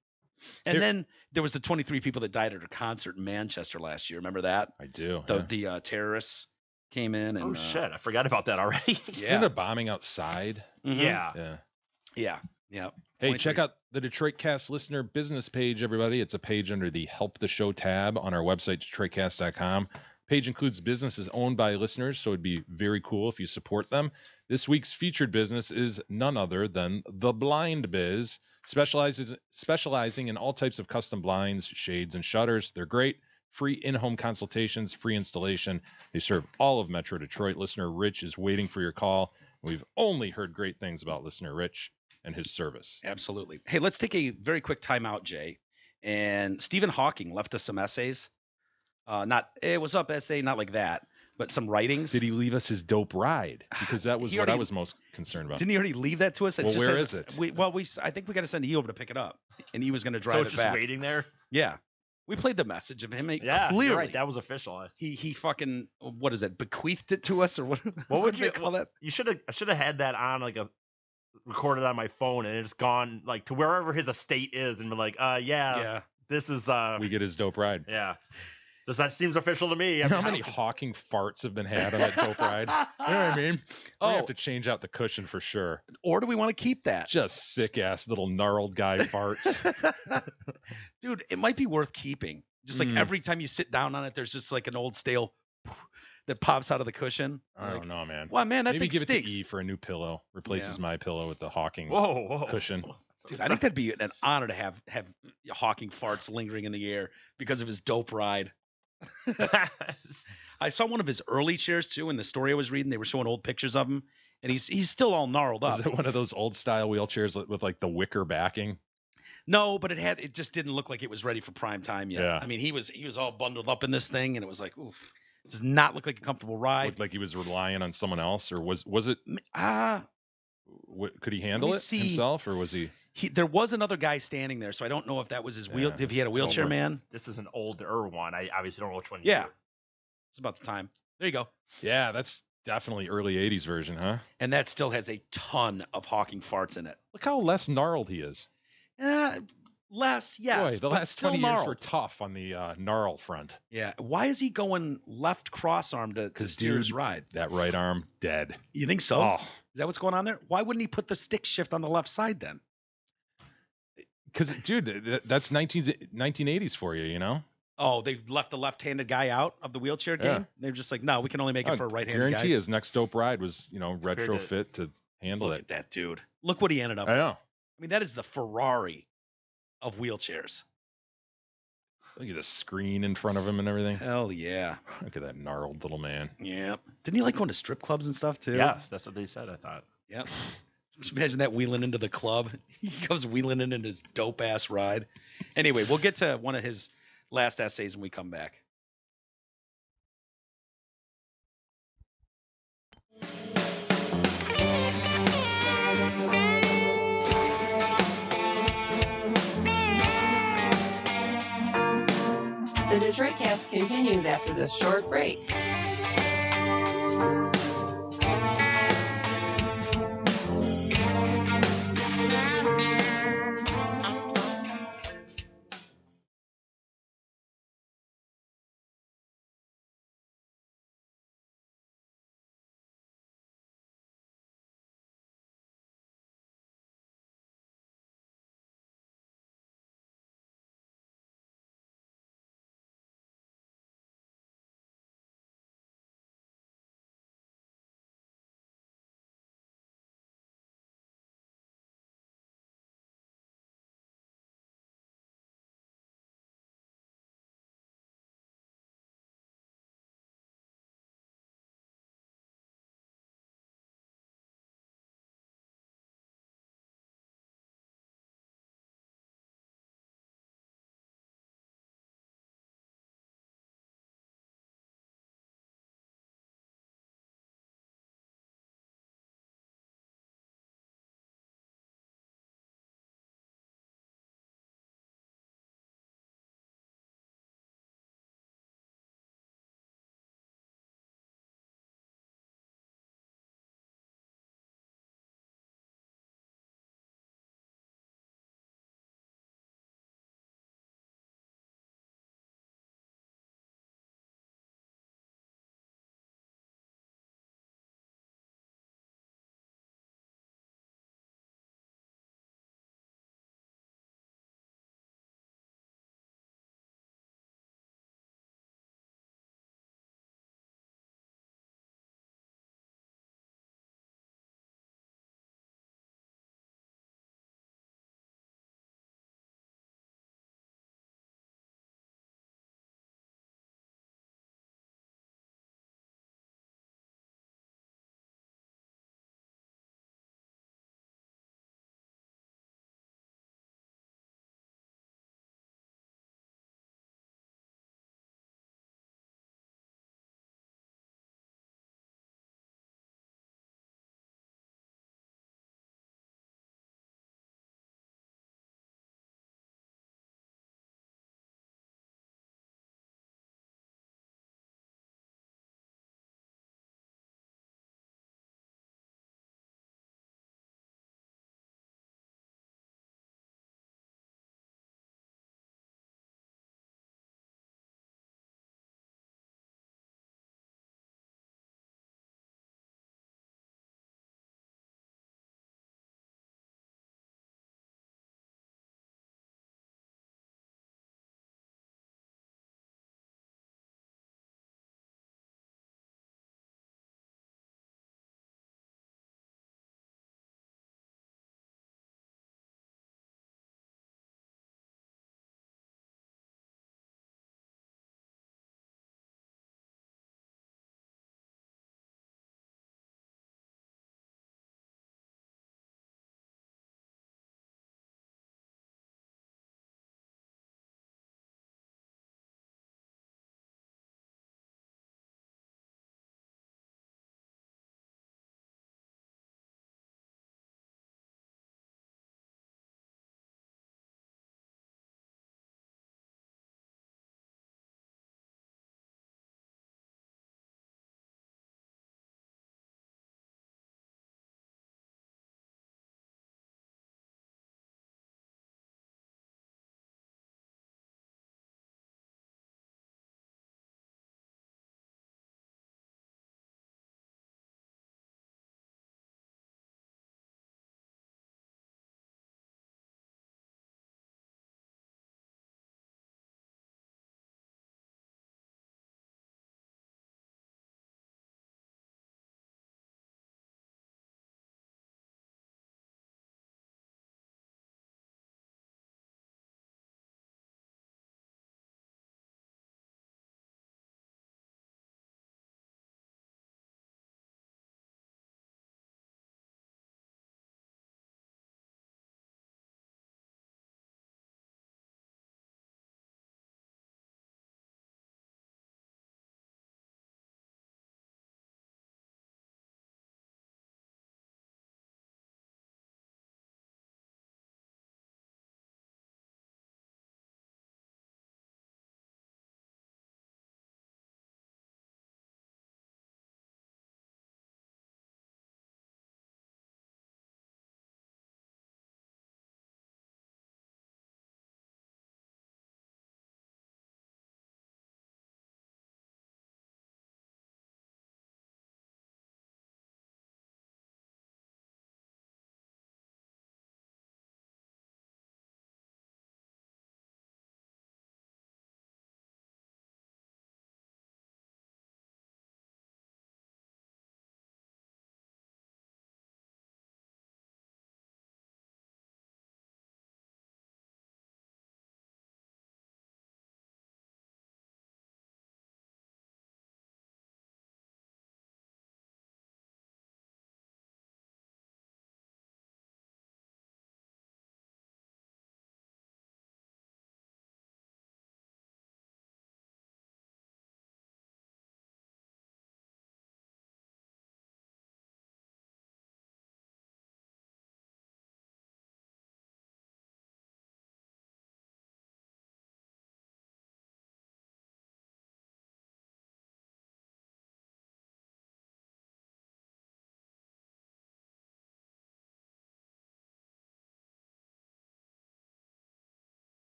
And then there was the 23 people that died at her concert in Manchester last year. Remember that? I do. The terrorists came in and shit, I forgot about that already. Isn't it a bombing outside? Yeah. Yeah. Hey, 23. check out the Detroit Cast listener business page, everybody. It's a page under the Help the Show tab on our website, DetroitCast.com. Page includes businesses owned by listeners, so it'd be very cool if you support them. This week's featured business is none other than The Blind Biz, specializing in all types of custom blinds, shades, and shutters. They're great. Free in-home consultations, free installation. They serve all of Metro Detroit. Listener Rich is waiting for your call. We've only heard great things about Listener Rich and his service. Absolutely. Hey, let's take a very quick timeout, Jay. And Stephen Hawking left us some essays. What's up, essay? Not like that, but some writings. Did he leave us his dope ride? Because that was what I was most concerned about. Didn't he already leave that to us? Well, where is it? I think we got to send E over to pick it up, and he was going to drive So it it's back. just waiting there. Yeah, we played the message of him. Yeah, clearly, you're right. That was official. He fucking, what is it? Bequeathed it to us, or what? What would do you they call that? You should have had that on like a recorded on my phone, and it's gone like to wherever his estate is, and been like, yeah, this is we get his dope ride. Yeah. That seems official to me. You know how many Hawking farts have been had on that dope ride? You know what I mean? We have to change out the cushion for sure. Or do we want to keep that? Just sick ass little gnarled guy farts. Dude, it might be worth keeping. Just like every time you sit down on it, there's just like an old stale that pops out of the cushion. I don't know, man. Well, man, that Maybe thing give stinks. it to E for a new pillow. Replaces my pillow with the Hawking Whoa. cushion. Dude, I think that'd be an honor to have Hawking farts lingering in the air because of his dope ride. I saw one of his early chairs too. In the story I was reading, they were showing old pictures of him, and he's still all gnarled up. Is it one of those old style wheelchairs with like the wicker backing? No, but it just didn't look like it was ready for prime time yet. Yeah. I mean, he was all bundled up in this thing, and it was like, oof, it does not look like a comfortable ride. Looked like he was relying on someone else, or was it? Could he handle it himself, or was he? There was another guy standing there, so I don't know if that was his wheel. If he had a wheelchair man. This is an older one. I obviously don't know which one. Yeah, it's about the time. There you go. Yeah, that's definitely early '80s version, huh? And that still has a ton of Hawking farts in it. Look how less gnarled he is. Less, yes. Boy, the last 20 years were tough on the gnarl front. Yeah. Why is he going left cross-arm to steer his ride? That right arm, dead. You think so? Oh. Is that what's going on there? Why wouldn't he put the stick shift on the left side then? Because, dude, that's 1980s for you, you know? Oh, they left the left-handed guy out of the wheelchair game? Yeah. They're just like, no, we can only make it for a right-handed guy. Guarantee his next dope ride was, retrofit to handle Look it. at that, dude. Look what he ended up I with. know. I mean, that is the Ferrari of wheelchairs. Look at the screen in front of him and everything. Hell yeah. Look at that gnarled little man. Yeah. Didn't he like going to strip clubs and stuff too? Yes, that's what they said, I thought. Yep. Just imagine that wheeling into the club. He goes wheeling in his dope ass ride. Anyway, we'll get to one of his last essays when we come back. The Detroit Cast continues after this short break.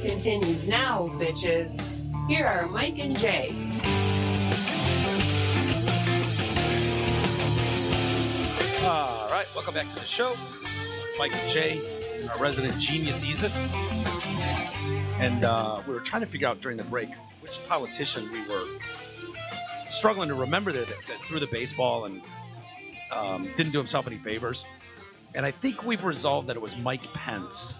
continues now, bitches. Here are Mike and Jay. All right, welcome back to the show. Mike and Jay, our resident genius Isis. And we were trying to figure out during the break which politician we were struggling to remember that threw the baseball and didn't do himself any favors. And I think we've resolved that it was Mike Pence.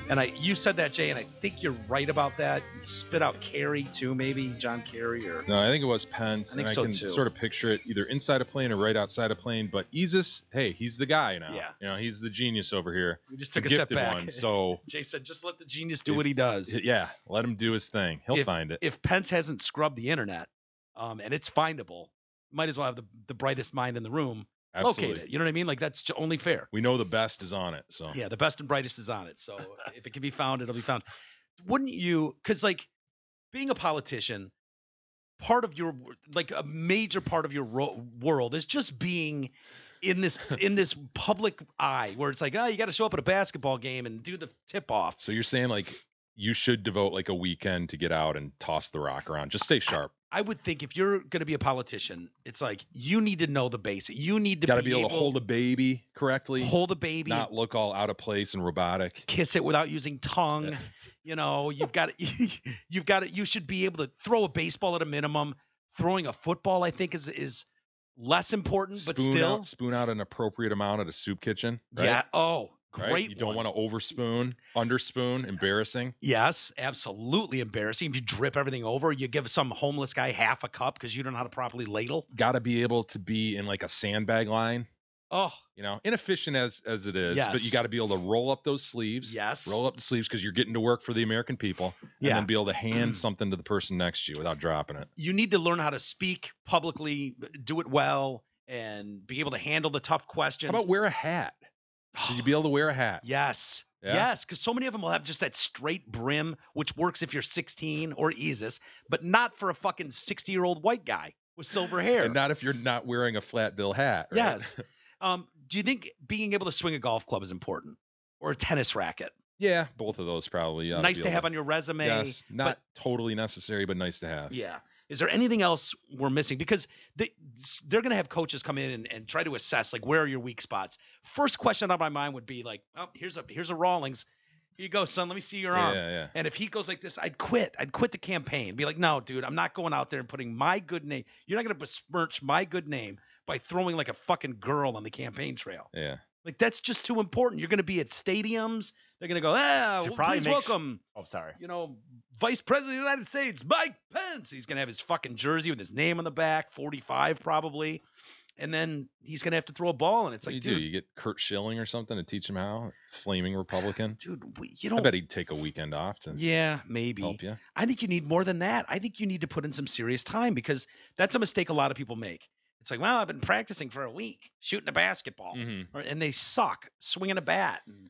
And you said that, Jay, and I think you're right about that. You spit out Kerry, too, maybe, John Kerry. Or No, I think it was Pence. I think and so, I can too. sort of picture it either inside a plane or right outside a plane. But Isis, hey, he's the guy now. Yeah. You know, he's the genius over here. We just The took a step gifted back. one. So, Jay said, just let the genius do what he does. yeah, let him do his thing. He'll find it. If Pence hasn't scrubbed the internet, and it's findable, might as well have the brightest mind in the room Absolutely. locate it. You know what I mean? Like, that's only fair. We know the best is on it. So, Yeah, the best and brightest is on it. So if it can be found, it'll be found. Wouldn't you? Because, like, being a politician, part of your, like, a major part of your world is just being in this public eye where it's like, oh, you got to show up at a basketball game and do the tip off. So you're saying, like, you should devote, like, a weekend to get out and toss the rock around. Just stay sharp. I would think if you're going to be a politician, it's like you need to know the basics. You need to Got to be able to hold a baby correctly. hold a baby, Not look all out of place and robotic. kiss it without using tongue. You know, you should be able to throw a baseball at a minimum. Throwing a football, I think, is less important, but still. Spoon out an appropriate amount at a soup kitchen. Right? Yeah. Oh, Right? great. You don't one. want to overspoon, underspoon, embarrassing. Yes, absolutely embarrassing. If you drip everything over, you give some homeless guy half a cup because you don't know how to properly ladle. Got to be able to be in like a sandbag line. Oh, You know, inefficient as it is, Yes. but you got to be able to roll up those sleeves. Yes. Roll up the sleeves because you're getting to work for the American people. Yeah. And then be able to hand something to the person next to you without dropping it. you need to learn how to speak publicly, do it well, and be able to handle the tough questions. How about wear a hat? Should you be able to wear a hat? Yes. Yeah? Yes, because so many of them will have just that straight brim, which works if you're 16 or Isis, but not for a fucking 60-year-old white guy with silver hair. And not if you're not wearing a flat bill hat. Right? Yes. Do you think being able to swing a golf club is important, or a tennis racket? Yeah, both of those probably. Nice to have on your resume. Yes, not totally necessary, but nice to have. Yeah. Is there anything else we're missing? Because they're going to have coaches come in and try to assess, like, where are your weak spots? First question on my mind would be like, oh, here's a Rawlings. Here you go, son. Let me see your arm. Yeah. And if he goes like this, I'd quit. I'd quit the campaign. Be like, no, dude, I'm not going out there and putting my good name. You're not going to besmirch my good name by throwing like a fucking girl on the campaign trail. Yeah. Like, that's just too important. You're going to be at stadiums. They're going to go, Should probably please make welcome. Oh, sorry. You know, Vice President of the United States, Mike Pence. He's going to have his fucking jersey with his name on the back, 45 probably. And then he's going to have to throw a ball, and it's What like, do you dude, do? You get Kurt Schilling or something to teach him how? Flaming Republican. dude, I bet he'd take a weekend off to yeah, maybe. help you. I think you need more than that. I think you need to put in some serious time because that's a mistake a lot of people make. It's like, well, I've been practicing for a week shooting a basketball, and they suck swinging a bat. And,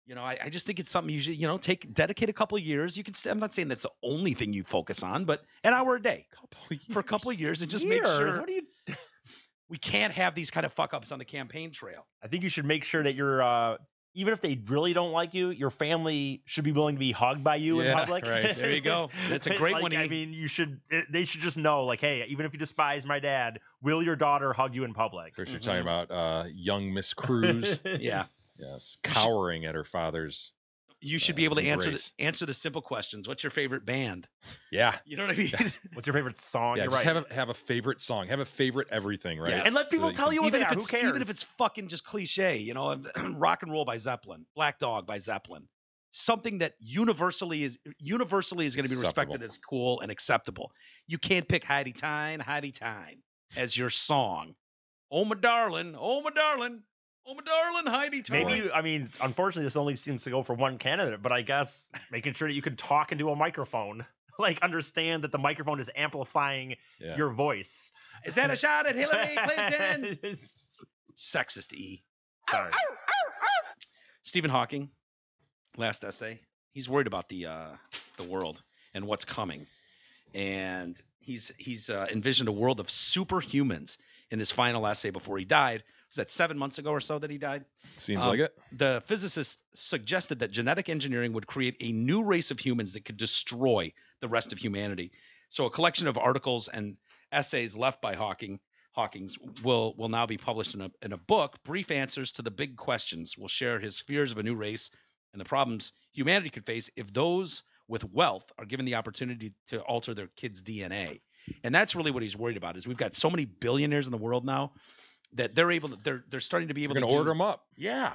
you know, I just think it's something you should, you know, dedicate a couple of years. You can. I'm not saying that's the only thing you focus on, but an hour a day for a couple of years, and just make sure. What do you? We can't have these kind of fuck ups on the campaign trail. I think you should make sure that you're even if they really don't like you, your family should be willing to be hugged by you in public. Right. There you go. That's a great one. I mean, they should just know, like, hey, even if you despise my dad, will your daughter hug you in public? Of course, you're talking about young Miss Cruz. Yeah. Yes, cowering at her father's. You should be able to embrace. answer the simple questions. What's your favorite band? Yeah. You know what I mean? What's your favorite song? Yeah, You're just right. have a favorite song. Have a favorite everything, right? Yes. And let people tell you what even they if are. Who it's cares? even if it's fucking just cliche, you know, Rock and Roll by Zeppelin, Black Dog by Zeppelin. Something that universally is going to be respected Acceptable. as cool and acceptable. You can't pick Heidi Tyne as your song. Oh my darling, oh my darling. Oh, my darling Heidi Tyne. Maybe, I mean, unfortunately, this only seems to go for one candidate, but I guess making sure that you can talk into a microphone, like understand that the microphone is amplifying your voice. Is that a shot at Hillary Clinton? Sexist E. Sorry. Stephen Hawking, last essay. He's worried about the world and what's coming, and he's envisioned a world of superhumans in his final essay before he died, Was that 7 months ago or so that he died? Seems like it. The physicist suggested that genetic engineering would create a new race of humans that could destroy the rest of humanity. So a collection of articles and essays left by Hawkins will now be published in a book. Brief answers to the big questions. Will share his fears of a new race and the problems humanity could face if those with wealth are given the opportunity to alter their kids' DNA. And that's really what he's worried about. Is we've got so many billionaires in the world now that they're starting to be able to order them up. Yeah,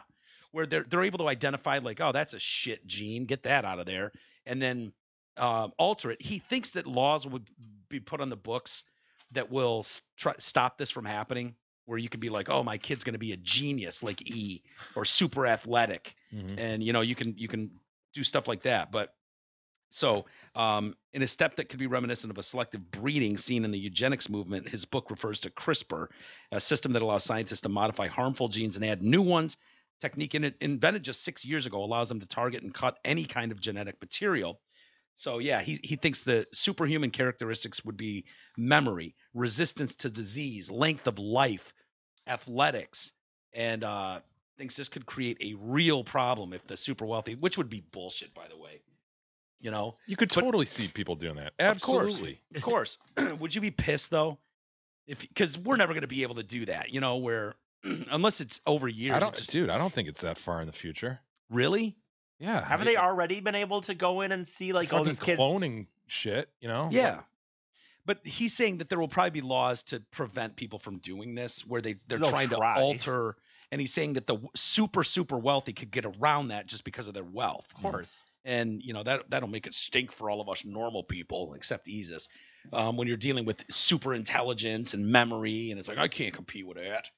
where they're able to identify like, oh, that's a shit gene, get that out of there, and then alter it. He thinks that laws would be put on the books that will stop this from happening, where you could be like, oh, my kid's going to be a genius like E, or super athletic, and you can do stuff like that. But so in a step that could be reminiscent of a selective breeding seen in the eugenics movement, his book refers to CRISPR, a system that allows scientists to modify harmful genes and add new ones. Technique invented just 6 years ago allows them to target and cut any kind of genetic material. So yeah, he thinks the superhuman characteristics would be memory, resistance to disease, length of life, athletics, and thinks this could create a real problem if the super wealthy, which would be bullshit, by the way. You could totally see people doing that. Absolutely. Of course. Would you be pissed though? Because we're never going to be able to do that, where unless it's over years. I don't think it's that far in the future. Really? Yeah. Haven't they already been able to go in and see like all these kids cloning shit, Yeah. But he's saying that there will probably be laws to prevent people from doing this, where they're trying to alter. And he's saying that the super, super wealthy could get around that just because of their wealth. Of course. And, that'll make it stink for all of us normal people, except Isis, when you're dealing with super intelligence and memory. And it's like, I can't compete with that.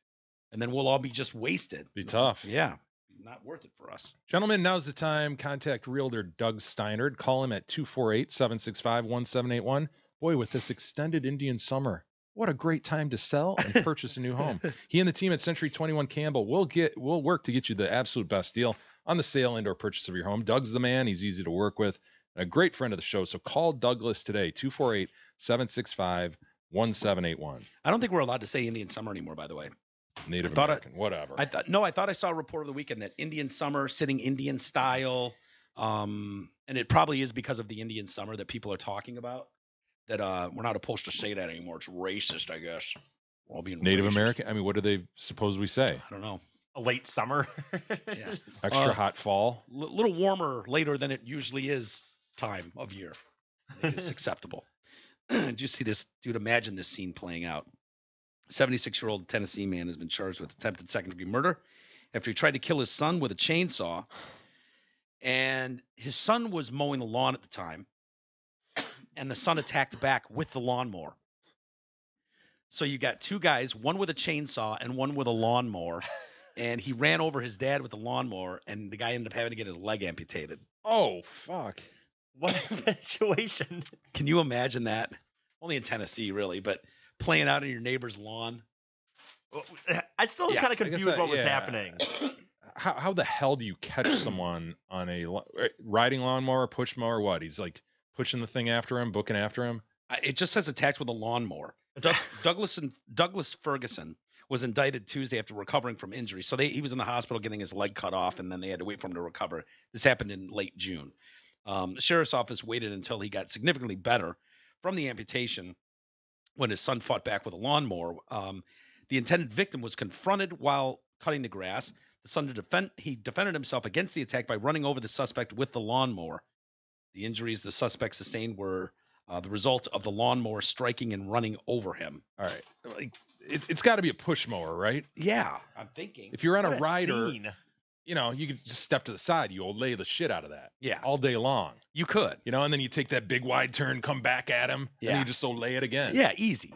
And then we'll all be just wasted. Be tough. Yeah. Not worth it for us. Gentlemen, now's the time. Contact Realtor Doug Steinert. Call him at 248-765-1781. Boy, with this extended Indian summer, what a great time to sell and purchase a new home. He and the team at Century 21 Campbell will work to get you the absolute best deal on the sale and or purchase of your home. Doug's the man. He's easy to work with. A great friend of the show. So call Douglas today, 248-765-1781. I don't think we're allowed to say Indian summer anymore, by the way. Native American, whatever. I thought I saw a report over the weekend that Indian summer, sitting Indian style, and it probably is because of the Indian summer that people are talking about, that we're not supposed to say that anymore. It's racist, I guess. We're all being Native racist. American? I mean, what do they suppose we say? I don't know. A late summer. Yeah. Extra hot fall. Little warmer later than it usually is time of year. It's acceptable. Did you see this? Dude, imagine this scene playing out. 76-year-old Tennessee man has been charged with attempted second-degree murder after he tried to kill his son with a chainsaw. And his son was mowing the lawn at the time, and the son attacked back with the lawnmower. So you got two guys, one with a chainsaw and one with a lawnmower, and he ran over his dad with the lawnmower, and the guy ended up having to get his leg amputated. Oh, fuck. What a situation. Can you imagine that? Only in Tennessee, really, but playing out on your neighbor's lawn. I still kind of confused what was happening. How the hell do you catch someone on a riding lawnmower, push mower? What? He's like pushing the thing after him, booking after him. It just says attacked with a lawnmower. Douglas Ferguson was indicted Tuesday after recovering from injury. So he was in the hospital getting his leg cut off, and then they had to wait for him to recover. This happened in late June. The sheriff's office waited until he got significantly better from the amputation when his son fought back with a lawnmower. The intended victim was confronted while cutting the grass. The son defended himself against the attack by running over the suspect with the lawnmower. The injuries the suspect sustained were the result of the lawnmower striking and running over him. All right. It's got to be a push mower, right? Yeah, I'm thinking. If you're on a rider, you could just step to the side. You'll lay the shit out of that. Yeah. All day long. You could. And then you take that big wide turn, come back at him, and then you just lay it again. Yeah, easy.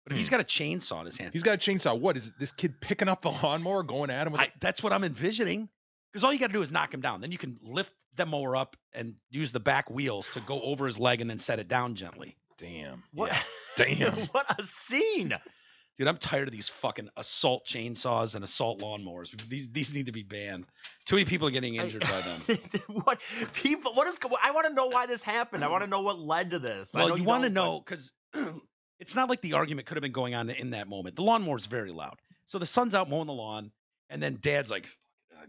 But if he's got a chainsaw in his hand. He's got a chainsaw. What, is this kid picking up the lawnmower, going at him with That's what I'm envisioning. Because all you got to do is knock him down. Then you can lift the mower up and use the back wheels to go over his leg and then set it down gently. Damn. What? Yeah. Damn. What a scene. Dude, I'm tired of these fucking assault chainsaws and assault lawnmowers. These need to be banned. Too many people are getting injured by them. I want to know why this happened. I want to know what led to this. Well, you want to know because it's not like the argument could have been going on in that moment. The lawnmower is very loud. So the son's out mowing the lawn, and then dad's like, I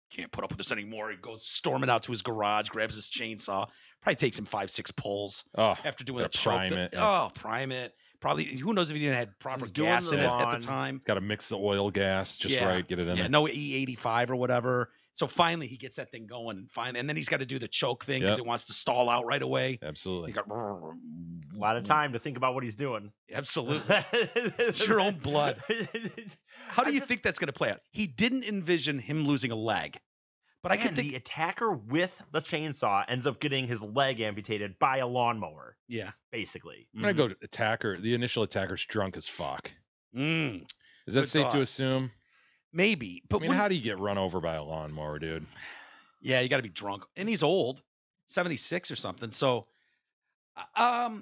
can't put up with this anymore. He goes storming out to his garage, grabs his chainsaw. Probably takes him 5-6 pulls after doing a choke. Prime it. Prime it. Probably, who knows if he didn't have proper doing gas the in it at lawn. the time. It's got to mix the oil gas just right, get it in there. No E85 or whatever. So finally he gets that thing going. And then he's got to do the choke thing because it wants to stall out right away. Absolutely. He got A lot of time to think about what he's doing. Absolutely. It's your own blood. How do you think that's going to play out? He didn't envision him losing a leg. But I could think the attacker with the chainsaw ends up getting his leg amputated by a lawnmower. Yeah. Basically. I'm going to go to attacker. The initial attacker's drunk as fuck. Is that Good safe thought. to assume? Maybe. But I mean, how do you get run over by a lawnmower, dude? Yeah, you got to be drunk. And he's old, 76 or something. So I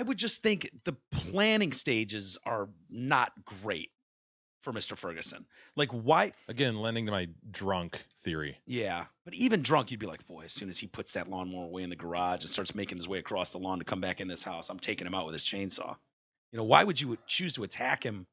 would just think the planning stages are not great for Mr. Ferguson. Like, why? Again, lending to my drunk theory. Yeah. But even drunk, you'd be like, boy, as soon as he puts that lawnmower away in the garage and starts making his way across the lawn to come back in this house, I'm taking him out with his chainsaw. You know, why would you choose to attack him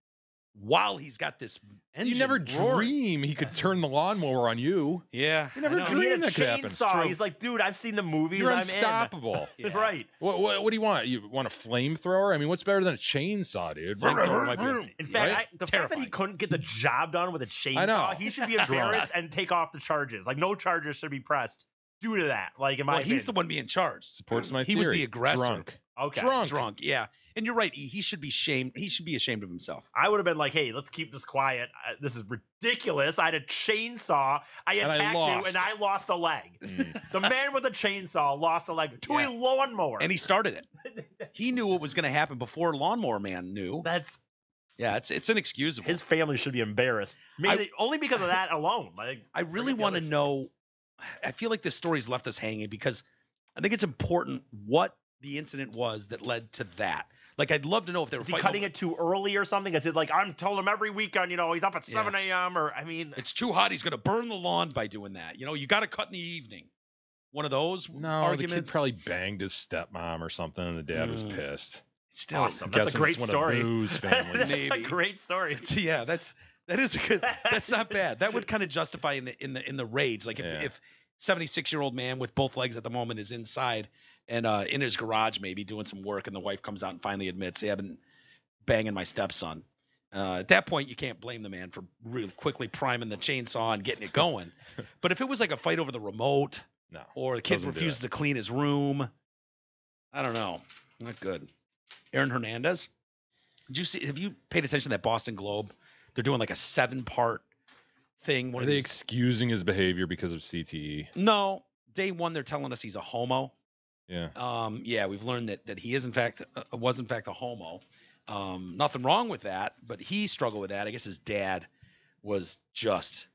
while he's got this engine You never roaring? dream he could turn the lawnmower on you. Yeah. You never He had dream a that could happen. chainsaw. He's like, dude, I've seen the movies. You're I'm unstoppable. in. Right. What do you want? You want a flamethrower? I mean, what's better than a chainsaw, dude? Flamethrower might be In fact, Right? the fact that he couldn't get the job done with a chainsaw, I know. he should be embarrassed and take off the charges. Like, no charges should be pressed due to that. Like, in my opinion. He's the one being charged. Supports my He theory. was the aggressor. Drunk. Okay. Drunk, yeah. And you're right, E. He should be shamed. He should be ashamed of himself. I would have been like, hey, let's keep this quiet. This is ridiculous. I had a chainsaw. I And I attacked you, lost. and I lost a leg. The man with a chainsaw lost a leg to a lawnmower. And he started it. He knew what was going to happen before Lawnmower Man knew. It's inexcusable. His family should be embarrassed. Only because of that alone. Like, I really want to know. I feel like this story's left us hanging because I think it's important what the incident was that led to that. Like, I'd love to know if they were Is he cutting it too early or something? Is it like, I'm told him every weekend, he's up at 7 a.m. or, I mean. It's too hot. He's going to burn the lawn by doing that. You got to cut in the evening. One of those arguments. The kid probably banged his stepmom or something, and the dad was pissed. Still awesome. That's a great story. That's a great story. Yeah, that is a good. That's not bad. That would kind of justify in the rage. Like if 76-year-old man with both legs at the moment is inside and in his garage maybe doing some work, and the wife comes out and finally admits, "Hey, I've been banging my stepson." At that point, you can't blame the man for really quickly priming the chainsaw and getting it going. But if it was like a fight over the remote, or the kid refuses to clean his room, I don't know. Not good. Aaron Hernandez. Have you paid attention to that Boston Globe? They're doing like a 7-part thing. Are they excusing his behavior because of CTE? No. Day one, they're telling us he's a homo. Yeah. Yeah, we've learned that he is was in fact a homo. Nothing wrong with that, but he struggled with that. I guess his dad was just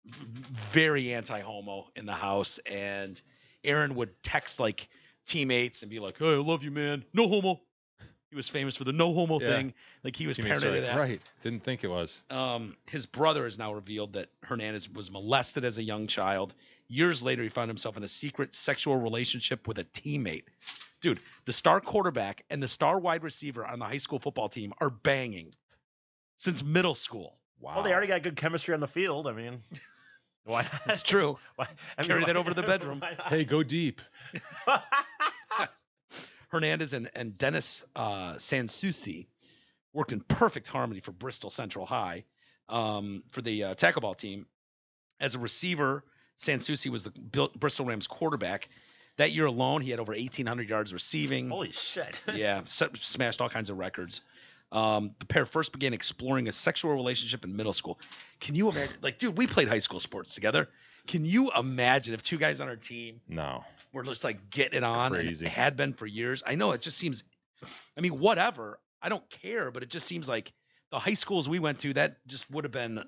very anti-homo in the house, and Aaron would text like teammates and be like, "Hey, I love you, man. No homo." He was famous for the no homo thing. Like, he was paranoid of that. Right. Didn't think it was. His brother has now revealed that Hernandez was molested as a young child. Years later, he found himself in a secret sexual relationship with a teammate. Dude, the star quarterback and the star wide receiver on the high school football team are banging since middle school. Wow. Well, they already got good chemistry on the field. I mean, why not? It's true. Carry that over to the bedroom. Hey, go deep. Hernandez and Dennis Sansucci worked in perfect harmony for Bristol Central High for the tackle ball team. As a receiver, Sansucci was the Bristol Rams quarterback. That year alone, he had over 1,800 yards receiving. Holy shit. Yeah, smashed all kinds of records. The pair first began exploring a sexual relationship in middle school. Can you imagine? Like, dude, we played high school sports together. Can you imagine if two guys on our team were just like getting it on? Crazy. And had been for years? I know, it just seems, I mean, whatever. I don't care, but it just seems like the high schools we went to, that just would have been.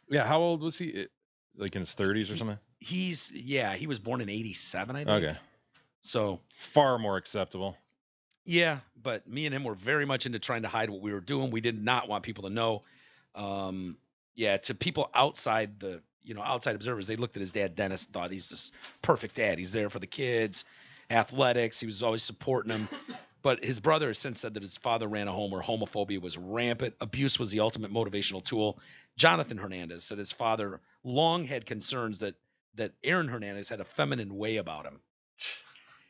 Yeah, how old was he? Like in his 30s or something? He was born in 87, I think. Okay. So. Far more acceptable. Yeah, but me and him were very much into trying to hide what we were doing. We did not want people to know. To people outside outside observers, they looked at his dad, Dennis, and thought he's this perfect dad. He's there for the kids, athletics. He was always supporting them. But his brother has since said that his father ran a home where homophobia was rampant. Abuse was the ultimate motivational tool. Jonathan Hernandez said his father long had concerns that Aaron Hernandez had a feminine way about him.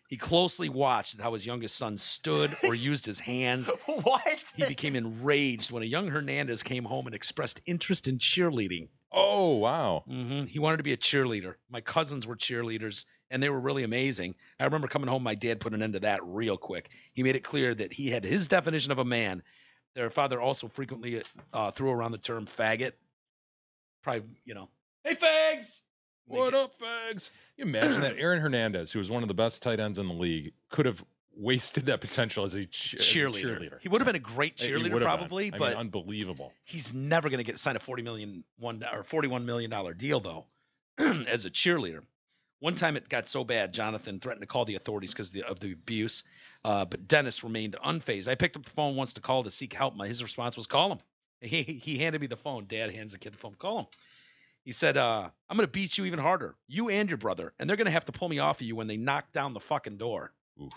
He closely watched how his youngest son stood or used his hands. What? He became enraged when a young Hernandez came home and expressed interest in cheerleading. Oh, wow. He wanted to be a cheerleader. My cousins were cheerleaders, and they were really amazing. I remember coming home, my dad put an end to that real quick. He made it clear that he had his definition of a man. Their father also frequently threw around the term faggot. Probably, hey, fags! What up, fags? You imagine that Aaron Hernandez, who was one of the best tight ends in the league, could have wasted that potential as a cheerleader. He would have been a great He cheerleader would have probably, been. but Unbelievable. he's never going to get signed a $41 million deal though as a cheerleader. One time it got so bad, Jonathan threatened to call the authorities because of the abuse, but Dennis remained unfazed. I picked up the phone once to call to seek help. His response was, call him. He handed me the phone. Dad hands the kid the phone. Call him. He said, I'm going to beat you even harder, you and your brother, and they're going to have to pull me off of you when they knock down the fucking door. Oof.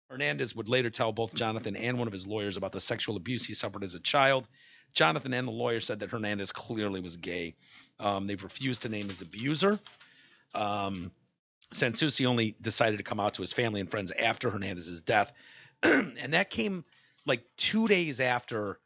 Hernandez would later tell both Jonathan and one of his lawyers about the sexual abuse he suffered as a child. Jonathan and the lawyer said that Hernandez clearly was gay. They've refused to name his abuser. Sansucci only decided to come out to his family and friends after Hernandez's death. And that came like 2 days after,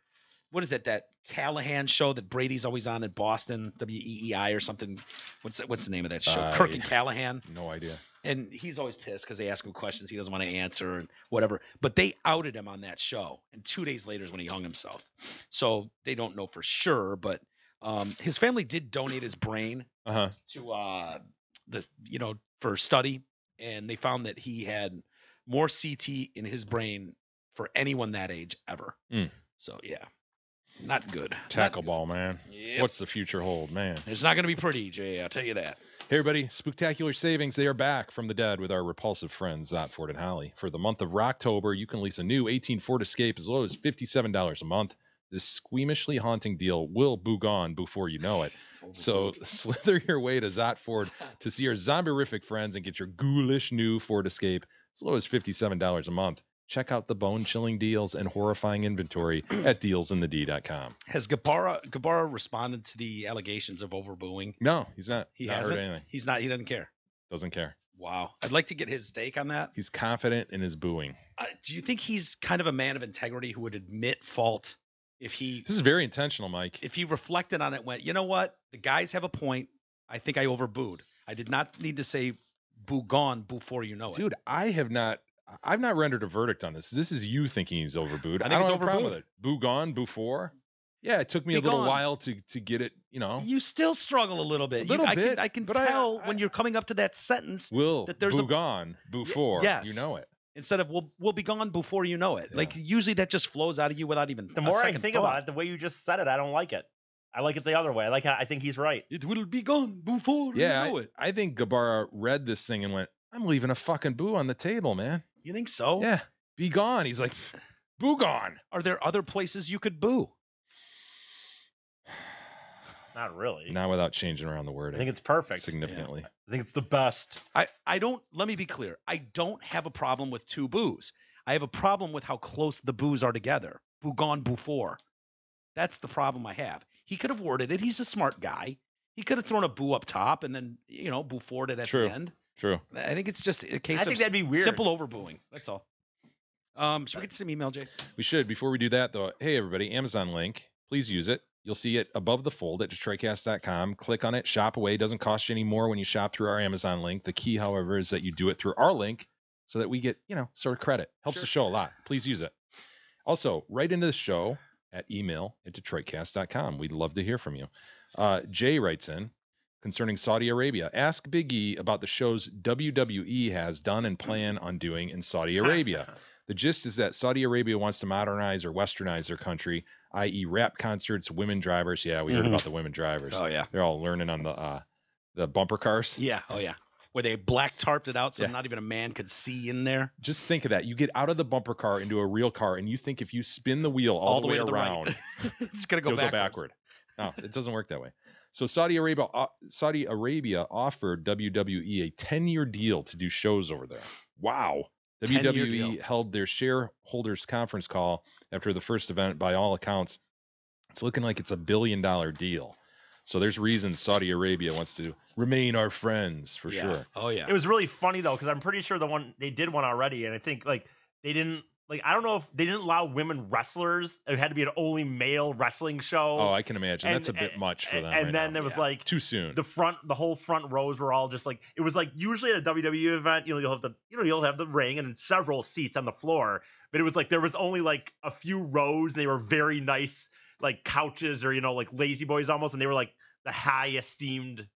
what is it, that Callahan show that Brady's always on in Boston, WEEI or something. What's the name of that show? Kirk and Callahan. No idea. And he's always pissed because they ask him questions he doesn't want to answer and whatever. But they outed him on that show. And 2 days later is when he hung himself. So they don't know for sure. But his family did donate his brain to for study. And they found that he had more CT in his brain for anyone that age ever. So, yeah. Not good. Tackle ball, man. Yep. What's the future hold, man? It's not going to be pretty, Jay. I'll tell you that. Hey, everybody. Spectacular Savings. They are back from the dead with our repulsive friends, Zott, Ford, and Holly. For the month of Rocktober, you can lease a new 18 Ford Escape as low as $57 a month. This squeamishly haunting deal will boog on before you know it. So slither your way to Zott Ford to see your zombie-rific friends and get your ghoulish new Ford Escape as low as $57 a month. Check out the bone-chilling deals and horrifying inventory at dealsinthed.com. Has Gabara responded to the allegations of overbooing? No, he's not. He not hasn't. heard anything. He's not. He doesn't care. Doesn't care. Wow. I'd like to get his take on that. He's confident in his booing. Do you think he's kind of a man of integrity who would admit fault if he? This is very intentional, Mike. If he reflected on it, and went, you know what? The guys have a point. I think I overbooed. I did not need to say boo gone before you know it. Dude, I've not rendered a verdict on this. This is you thinking he's overbooed. I think don't it's have a problem overbooed. with it. Boo gone, boo for? Yeah, it took me a little while to get it, You still struggle a little bit. I can tell when you're coming up to that sentence that there's boo gone, boo for. Yes. You know it. Instead of we'll be gone before you know it. Yeah. Like usually that just flows out of you without even the more I think about it, the way you just said it, I don't like it. I like it the other way. I think he's right. It will be gone before you know it. I think Gabara read this thing and went, I'm leaving a fucking boo on the table, man. You think so? Yeah. Be gone. He's like, boo gone. Are there other places you could boo? Not really. Not without changing around the wording. I think it's perfect. Significantly. Yeah. I think it's the best. I don't, let me be clear. I don't have a problem with two boos. I have a problem with how close the boos are together. Boo gone, boo for. That's the problem I have. He could have worded it. He's a smart guy. He could have thrown a boo up top and then, boo forward it at the end. True. I think it's just a case that'd be weird. Simple overbooing. That's all. Should we get some email, Jay? We should. Before we do that, though, hey, everybody, Amazon link. Please use it. You'll see it above the fold at DetroitCast.com. Click on it. Shop away. It doesn't cost you any more when you shop through our Amazon link. The key, however, is that you do it through our link so that we get, sort of credit. Helps the show a lot. Please use it. Also, write into the show at email@DetroitCast.com. We'd love to hear from you. Jay writes in concerning Saudi Arabia. Ask Big E about the shows WWE has done and plan on doing in Saudi Arabia. The gist is that Saudi Arabia wants to modernize or westernize their country, i.e. rap concerts, women drivers. Yeah, we heard about the women drivers. Oh, yeah. They're all learning on the bumper cars. Yeah. Oh, yeah. Where they black tarped it out so not even a man could see in there. Just think of that. You get out of the bumper car into a real car, and you think if you spin the wheel all the way around, it's going to go backward. No, it doesn't work that way. So Saudi Arabia offered WWE a 10-year deal to do shows over there. Wow. 10-year WWE deal. held their shareholders conference call after the first event. By all accounts, it's looking like it's $1 billion deal. So there's reasons Saudi Arabia wants to remain our friends for sure. Oh yeah. It was really funny though, because I'm pretty sure they did one already, and I think like they didn't I don't know if they didn't allow women wrestlers. It had to be an only male wrestling show. Oh, I can imagine. That's a bit much for them. And right then now. it was like too soon. The whole front rows were all just like, it was like usually at a WWE event, you'll have the ring and several seats on the floor, but it was like there was only like a few rows. And they were very nice, like couches or like lazy boys almost, and they were like the high esteemed,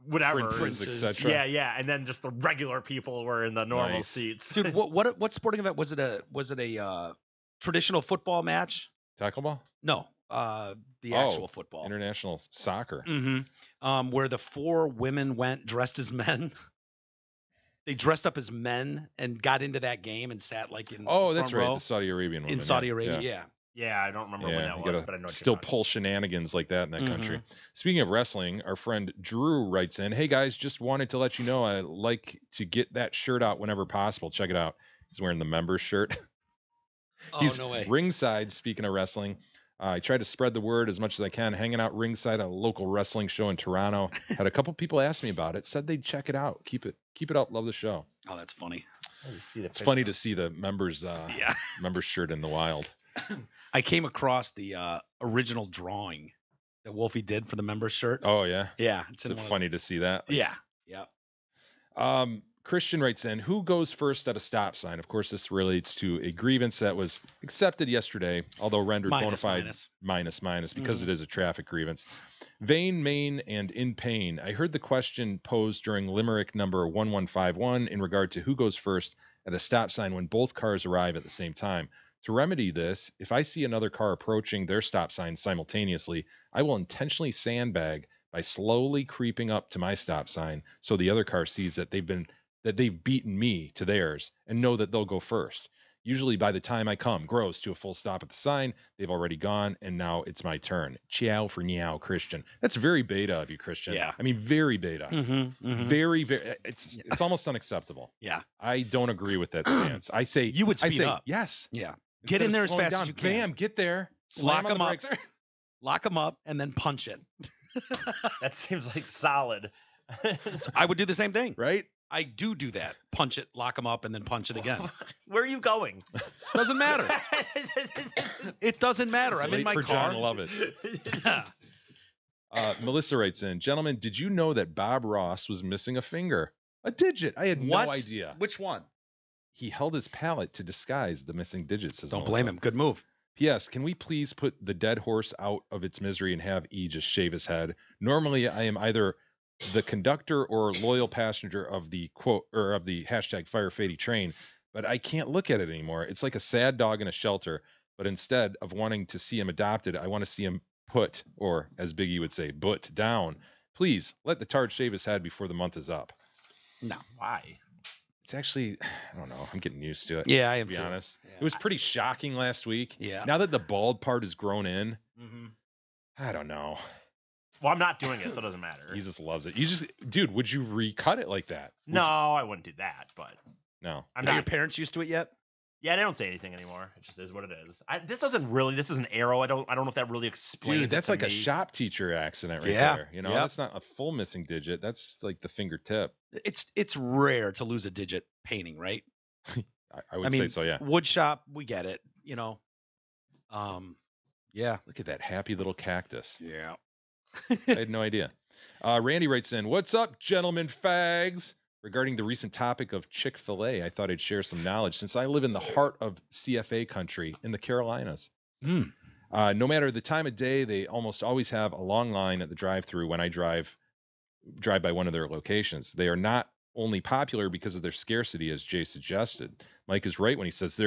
whatever. Princes, etc. Yeah, and then just the regular people were in the normal Nice. seats. Dude, what sporting event was it? A traditional football match? Tackle ball? No, the actual football. International soccer. Mm-hmm. Where the 4 women went dressed as men. They dressed up as men and got into that game and sat like in. Oh, that's front right. row The Saudi Arabian woman. in Saudi yeah. Arabia. Yeah. Yeah. Yeah, I don't remember when that you was, gotta but I know what still you're talking pull shenanigans like that in that Mhm. country. Speaking of wrestling, our friend Drew writes in, "Hey guys, just wanted to let you know I like to get that shirt out whenever possible. Check it out." He's wearing the members shirt. Oh, He's no way. ringside. Speaking of wrestling, I try to spread the word as much as I can. Hanging out ringside at a local wrestling show in Toronto. Had a couple people ask me about it. Said they'd check it out. Keep it up. Love the show. Oh, that's funny. It's funny to see the members members shirt in the wild. I came across the original drawing that Wolfie did for the members shirt. Oh yeah. Yeah, It's funny to see that. Yeah. Yeah. Christian writes in, who goes first at a stop sign? Of course, this relates to a grievance that was accepted yesterday, although rendered bona fide minus because it is a traffic grievance. Vain, main, and in pain. I heard the question posed during Limerick number 1151 in regard to who goes first at a stop sign when both cars arrive at the same time. To remedy this, if I see another car approaching their stop sign simultaneously, I will intentionally sandbag by slowly creeping up to my stop sign so the other car sees that they've beaten me to theirs and know that they'll go first. Usually by the time I come, grows to a full stop at the sign, they've already gone, and now it's my turn. Ciao for meow, Christian. That's very beta of you, Christian. Yeah. I mean, very beta. Very, very. It's almost unacceptable. Yeah. I don't agree with that stance. I say You would speed up. Yes. Yeah. Instead Get in of there as slowing fast down, as you can. Bam, get there. Lock Slam on them the up. brakes. Lock them up and then punch it. That seems like solid. I would do the same thing. Right? I do that. Punch it, lock them up, and then punch it again. Where are you going? Doesn't matter. It doesn't matter. It's I'm in late my for car. John Lovitz. Melissa writes in, gentlemen, did you know that Bob Ross was missing a finger? A digit. I had What? no idea. Which one? He held his palate to disguise the missing digits. Says Don't Melissa. blame him. Good move. P.S. Can we please put the dead horse out of its misery and have E just shave his head? Normally, I am either the conductor or loyal passenger of the quote or of the hashtag Fire Fady train, but I can't look at it anymore. It's like a sad dog in a shelter. But instead of wanting to see him adopted, I want to see him put, or as Biggie would say, butt down. Please let the tard shave his head before the month is up. No. Why? It's actually, I don't know. I'm getting used to it. Yeah, I am to be too. honest. Yeah. It was pretty shocking last week. Yeah. Now that the bald part has grown in, Mm-hmm. I don't know. Well, I'm not doing it, so it doesn't matter. He just loves it. Dude, would you recut it like that? No, I wouldn't do that, but No. I'm Are your not. parents used to it yet? Yeah, they don't say anything anymore. It just is what it is. This is an arrow. I don't know if that really explains. Dude, that's it to like a me. shop teacher accident right Yeah. there. You know, Yep. that's not a full missing digit. That's like the fingertip. It's rare to lose a digit painting, right? I would say so, yeah. Wood shop, we get it. Yeah. Look at that happy little cactus. Yeah. I had no idea. Randy writes in, what's up, gentlemen fags? Regarding the recent topic of Chick-fil-A, I thought I'd share some knowledge since I live in the heart of CFA country in the Carolinas. No matter the time of day, they almost always have a long line at the drive-thru when I drive by one of their locations. They are not only popular because of their scarcity, as Jay suggested. Mike is right when he says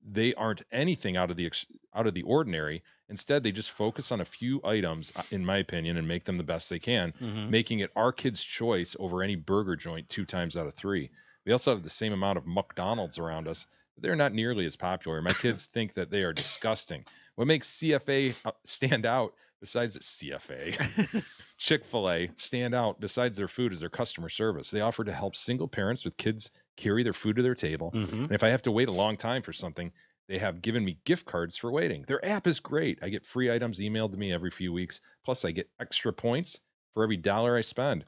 they aren't anything out of the ordinary. Instead, they just focus on a few items, in my opinion, and make them the best they can, making it our kids' choice over any burger joint 2 times out of 3. We also have the same amount of McDonald's around us, but they're not nearly as popular. My kids think that they are disgusting. What makes CFA stand out besides CFA, Chick-fil-A stand out besides their food is their customer service. They offer to help single parents with kids carry their food to their table. And if I have to wait a long time for something, they have given me gift cards for waiting. Their app is great. I get free items emailed to me every few weeks. Plus, I get extra points for every dollar I spend.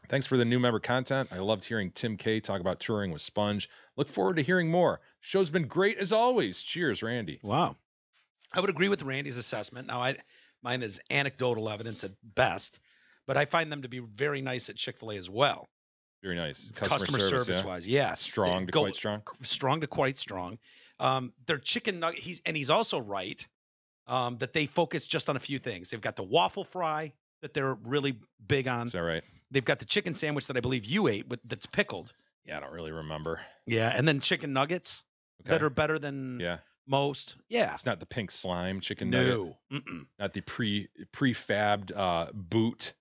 Thanks for the new member content. I loved hearing Tim K talk about touring with Sponge. Look forward to hearing more. Show's been great as always. Cheers, Randy. Wow. I would agree with Randy's assessment. Now, mine is anecdotal evidence at best, but I find them to be very nice at Chick-fil-A as well. Very nice. Customer service wise, yes. Strong to quite strong. Strong to quite strong. Their chicken nugget, he's also right that they focus just on a few things. They've got the waffle fry that they're really big on. Is that right? They've got the chicken sandwich that I believe you ate that's pickled. Yeah, I don't really remember. Yeah, and then chicken nuggets that are better than most. Yeah. It's not the pink slime chicken nugget. Not the prefabbed boot.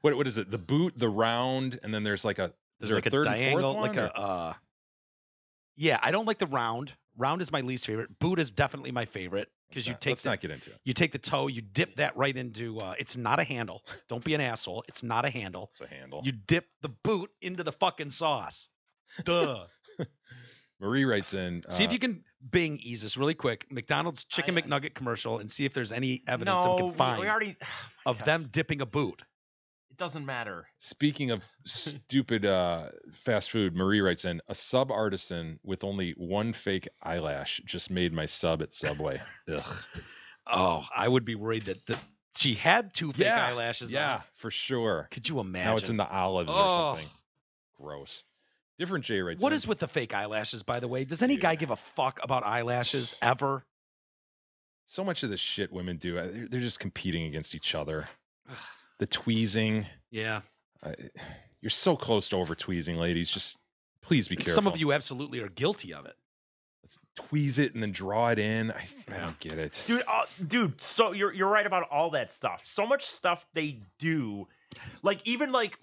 What is it? The boot, the round, and then there's like a third diagonal, and fourth one, yeah, I don't like the round. Round is my least favorite. Boot is definitely my favorite because let's not get into it. You take the toe, you dip that right into. It's not a handle. Don't be an asshole. It's not a handle. It's a handle. You dip the boot into the fucking sauce. Duh. Marie writes in. See if you can Bing eases really quick. McDonald's Chicken McNugget commercial and see if there's any evidence we can find of them dipping a boot. It doesn't matter. Speaking of stupid fast food, Marie writes in, a sub artisan with only one fake eyelash just made my sub at Subway. Ugh. Oh, I would be worried that she had two fake eyelashes. Yeah, for sure. Could you imagine? Now it's in the olives or something. Gross. Different J writes in. What is with the fake eyelashes, by the way? Does any guy give a fuck about eyelashes ever? So much of the shit women do, they're just competing against each other. The tweezing. Yeah. You're so close to over tweezing, ladies. Just please be careful. Some of you absolutely are guilty of it. Let's tweeze it and then draw it in. I don't get it. Dude, so you're right about all that stuff. So much stuff they do. Like even like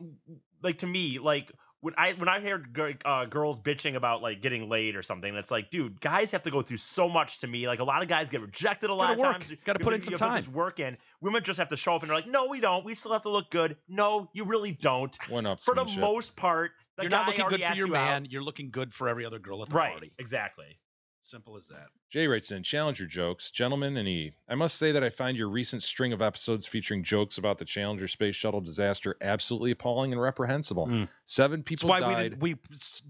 to me, like when I hear girls bitching about like getting laid or something, it's like, dude, guys have to go through so much to me. Like a lot of guys get rejected a lot of times. Got to put in some time. Put this work in. Women just have to show up and they're like, no, we don't. We still have to look good. No, you really don't. For the most part, you're not looking good for your man. You're looking good for every other girl at the party. Exactly. Simple as that. Jay writes in, Challenger jokes. Gentlemen and E, I must say that I find your recent string of episodes featuring jokes about the Challenger space shuttle disaster absolutely appalling and reprehensible. 7 people died. We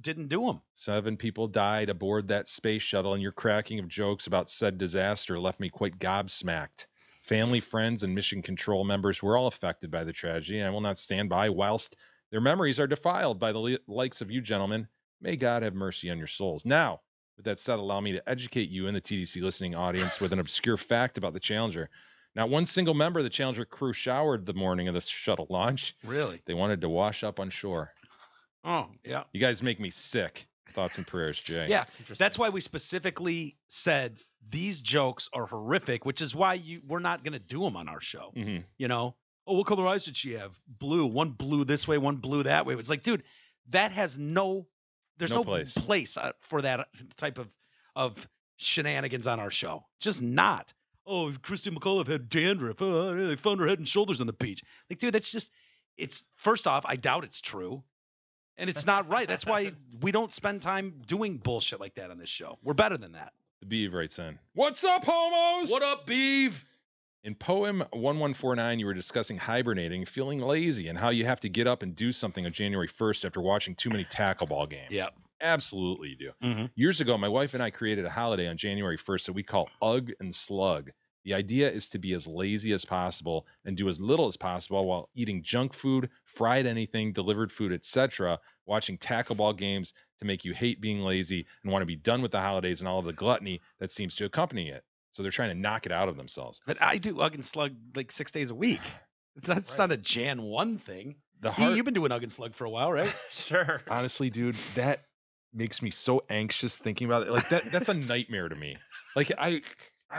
didn't do them. 7 people died aboard that space shuttle, and your cracking of jokes about said disaster left me quite gobsmacked. Family, friends, and mission control members were all affected by the tragedy, and I will not stand by whilst their memories are defiled by the likes of you gentlemen. May God have mercy on your souls. Now, with that said, allow me to educate you and the TDC listening audience with an obscure fact about the Challenger. Not one single member of the Challenger crew showered the morning of the shuttle launch. Really? They wanted to wash up on shore. Oh, yeah. You guys make me sick. Thoughts and prayers, Jay. Yeah, that's why we specifically said these jokes are horrific, which is why we're not going to do them on our show. Mm-hmm. You know? Oh, what color eyes did she have? Blue. One blue this way, one blue that way. It's like, dude, that has there's no place for that type of shenanigans on our show. Just not. Oh, Christy McAuliffe had dandruff. Oh, they found her head and shoulders on the beach. Like, dude, it's first off, I doubt it's true. And it's not right. That's why we don't spend time doing bullshit like that on this show. We're better than that. The Beav writes in, what's up, homos? What up, Beav? In poem 1149, you were discussing hibernating, feeling lazy, and how you have to get up and do something on January 1st after watching too many tackle ball games. Yep. Absolutely you do. Mm-hmm. Years ago, my wife and I created a holiday on January 1st that we call Ugg and Slug. The idea is to be as lazy as possible and do as little as possible while eating junk food, fried anything, delivered food, etc., watching tackle ball games to make you hate being lazy and want to be done with the holidays and all of the gluttony that seems to accompany it. So they're trying to knock it out of themselves. But I do Ugg and Slug like 6 days a week. That's not a Jan 1 thing. You've been doing Ugg and Slug for a while, right? Sure. Honestly, dude, that makes me so anxious thinking about it. Like that's a nightmare to me. Like I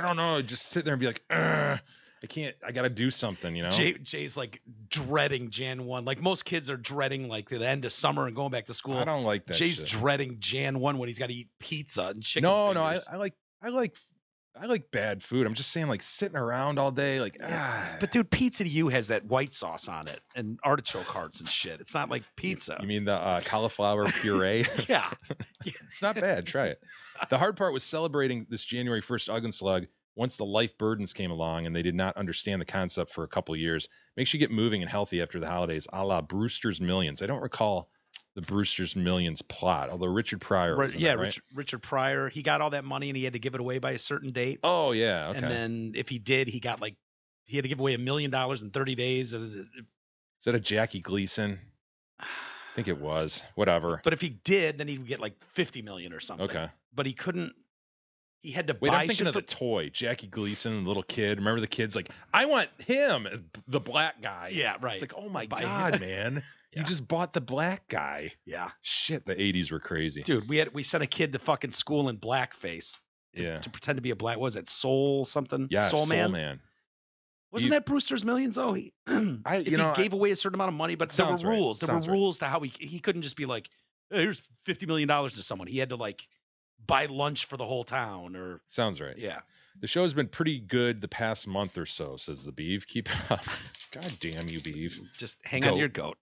don't know, just sit there and be like, I can't, I got to do something, you know? Jay's like dreading Jan 1. Like most kids are dreading like the end of summer and going back to school. I don't like that Jay's shit. dreading Jan 1 when he's got to eat pizza and chicken No, fingers. I like I like bad food. I'm just saying, like, sitting around all day, like, But dude, pizza to you has that white sauce on it and artichoke hearts and shit. It's not like pizza. You mean the cauliflower puree? Yeah. It's not bad. Try it. The hard part was celebrating this January 1st Ugg and Slug once the life burdens came along and they did not understand the concept for a couple of years. Makes you get moving and healthy after the holidays, a la Brewster's Millions. I don't recall the Brewster's Millions plot, although Richard Pryor was in that, right? Richard Pryor, he got all that money and he had to give it away by a certain date. Oh, yeah, okay. And then if he did, he had to give away $1 million in 30 days. Is that a Jackie Gleason? I think it was. Whatever. But if he did, then he would get like $50 million or something. Okay. But he couldn't. He had to Wait, buy I'm thinking shit of the toy. Jackie Gleason, little kid. Remember the kid's like, I want him, the black guy. Yeah, right. It's like, oh my Buy God, him. man. Yeah. You just bought the black guy. Yeah. Shit, the 80s were crazy. Dude, we sent a kid to fucking school in blackface. To pretend to be a black, what was it, Soul something? Yeah, Soul Man. Man. Wasn't that Brewster's Millions though? He he gave away a certain amount of money, but there were rules. There were rules to how he couldn't just be like, hey, here's $50 million to someone. He had to like buy lunch for the whole town or. Sounds right. Yeah. The show's been pretty good the past month or so, says the Beeve. Keep it up. God damn you, Beeve. Just hang on to your goat.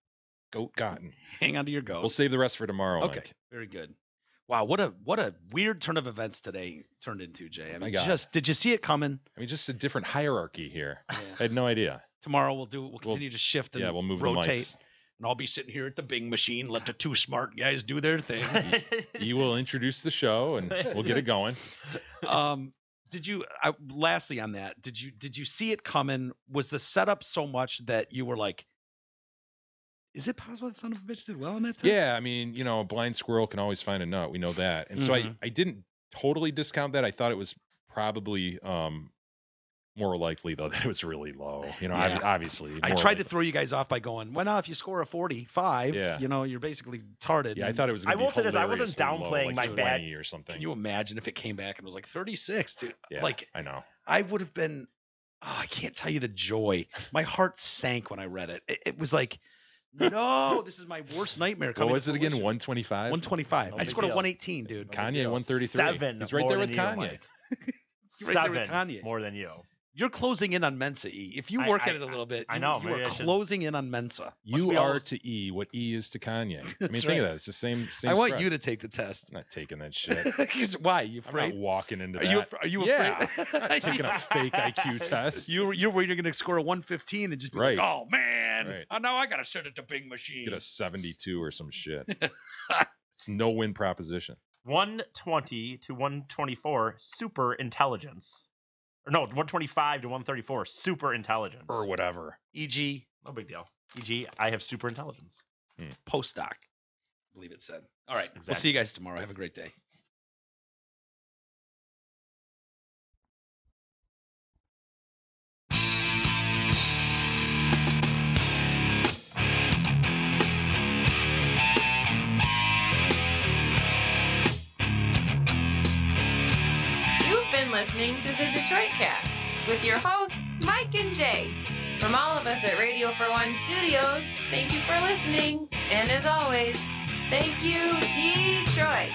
Goat gotten. Hang on to your goat. We'll save the rest for tomorrow, Okay. Mike. Very good. Wow, what a weird turn of events today turned into, Jay. I mean, God. Did you see it coming? I mean, just a different hierarchy here. Yeah. I had no idea. Tomorrow we'll continue to shift and we'll move rotate. the mics. And I'll be sitting here at the Bing machine, let the two smart guys do their thing. You will introduce the show and we'll get it going. Lastly on that, did you see it coming? Was the setup so much that you were like, is it possible that son of a bitch did well on that test? Yeah, I mean, a blind squirrel can always find a nut. We know that. And so I didn't totally discount that. I thought it was probably more likely, though, that it was really low. Obviously. I tried to throw you guys off by going, well, no, if you score a 45, yeah. You're basically retarded. Yeah, I thought it was going to be I will say this, I wasn't low, downplaying like my bad. or something. Can you imagine if it came back and was like 36, dude? Yeah, I know. I would have been, I can't tell you the joy. My heart sank when I read it. It was like, no, this is my worst nightmare. What was it again? 125? 125. I scored a 118, dude. Kanye 133. 7. He's right there with Kanye. He's right there with Kanye. More than you. You're closing in on Mensa, E. If you work at it a little bit, I know. You are closing in on Mensa. You are to E what E is to Kanye. I mean, think of that. It's the same I want stretch. you to take the test. I'm not taking that shit. Why? You afraid? I'm not walking into that. Are you yeah. afraid? I'm not taking a fake IQ test. You're worried you're going to score a 115 and just be like, oh, man. Oh, now I got to send it to Bing Machine. Get a 72 or some shit. It's no win proposition. 120 to 124, super intelligence. Or no, 125 to 134, super intelligence. Or whatever. E.g. No big deal. E.g. I have super intelligence. Postdoc, I believe it said. All right. Exactly. We'll see you guys tomorrow. Have a great day. Listening to the Detroit Cast with your hosts, Mike and Jay. From all of us at Radio for One Studios, thank you for listening. And as always, thank you, Detroit.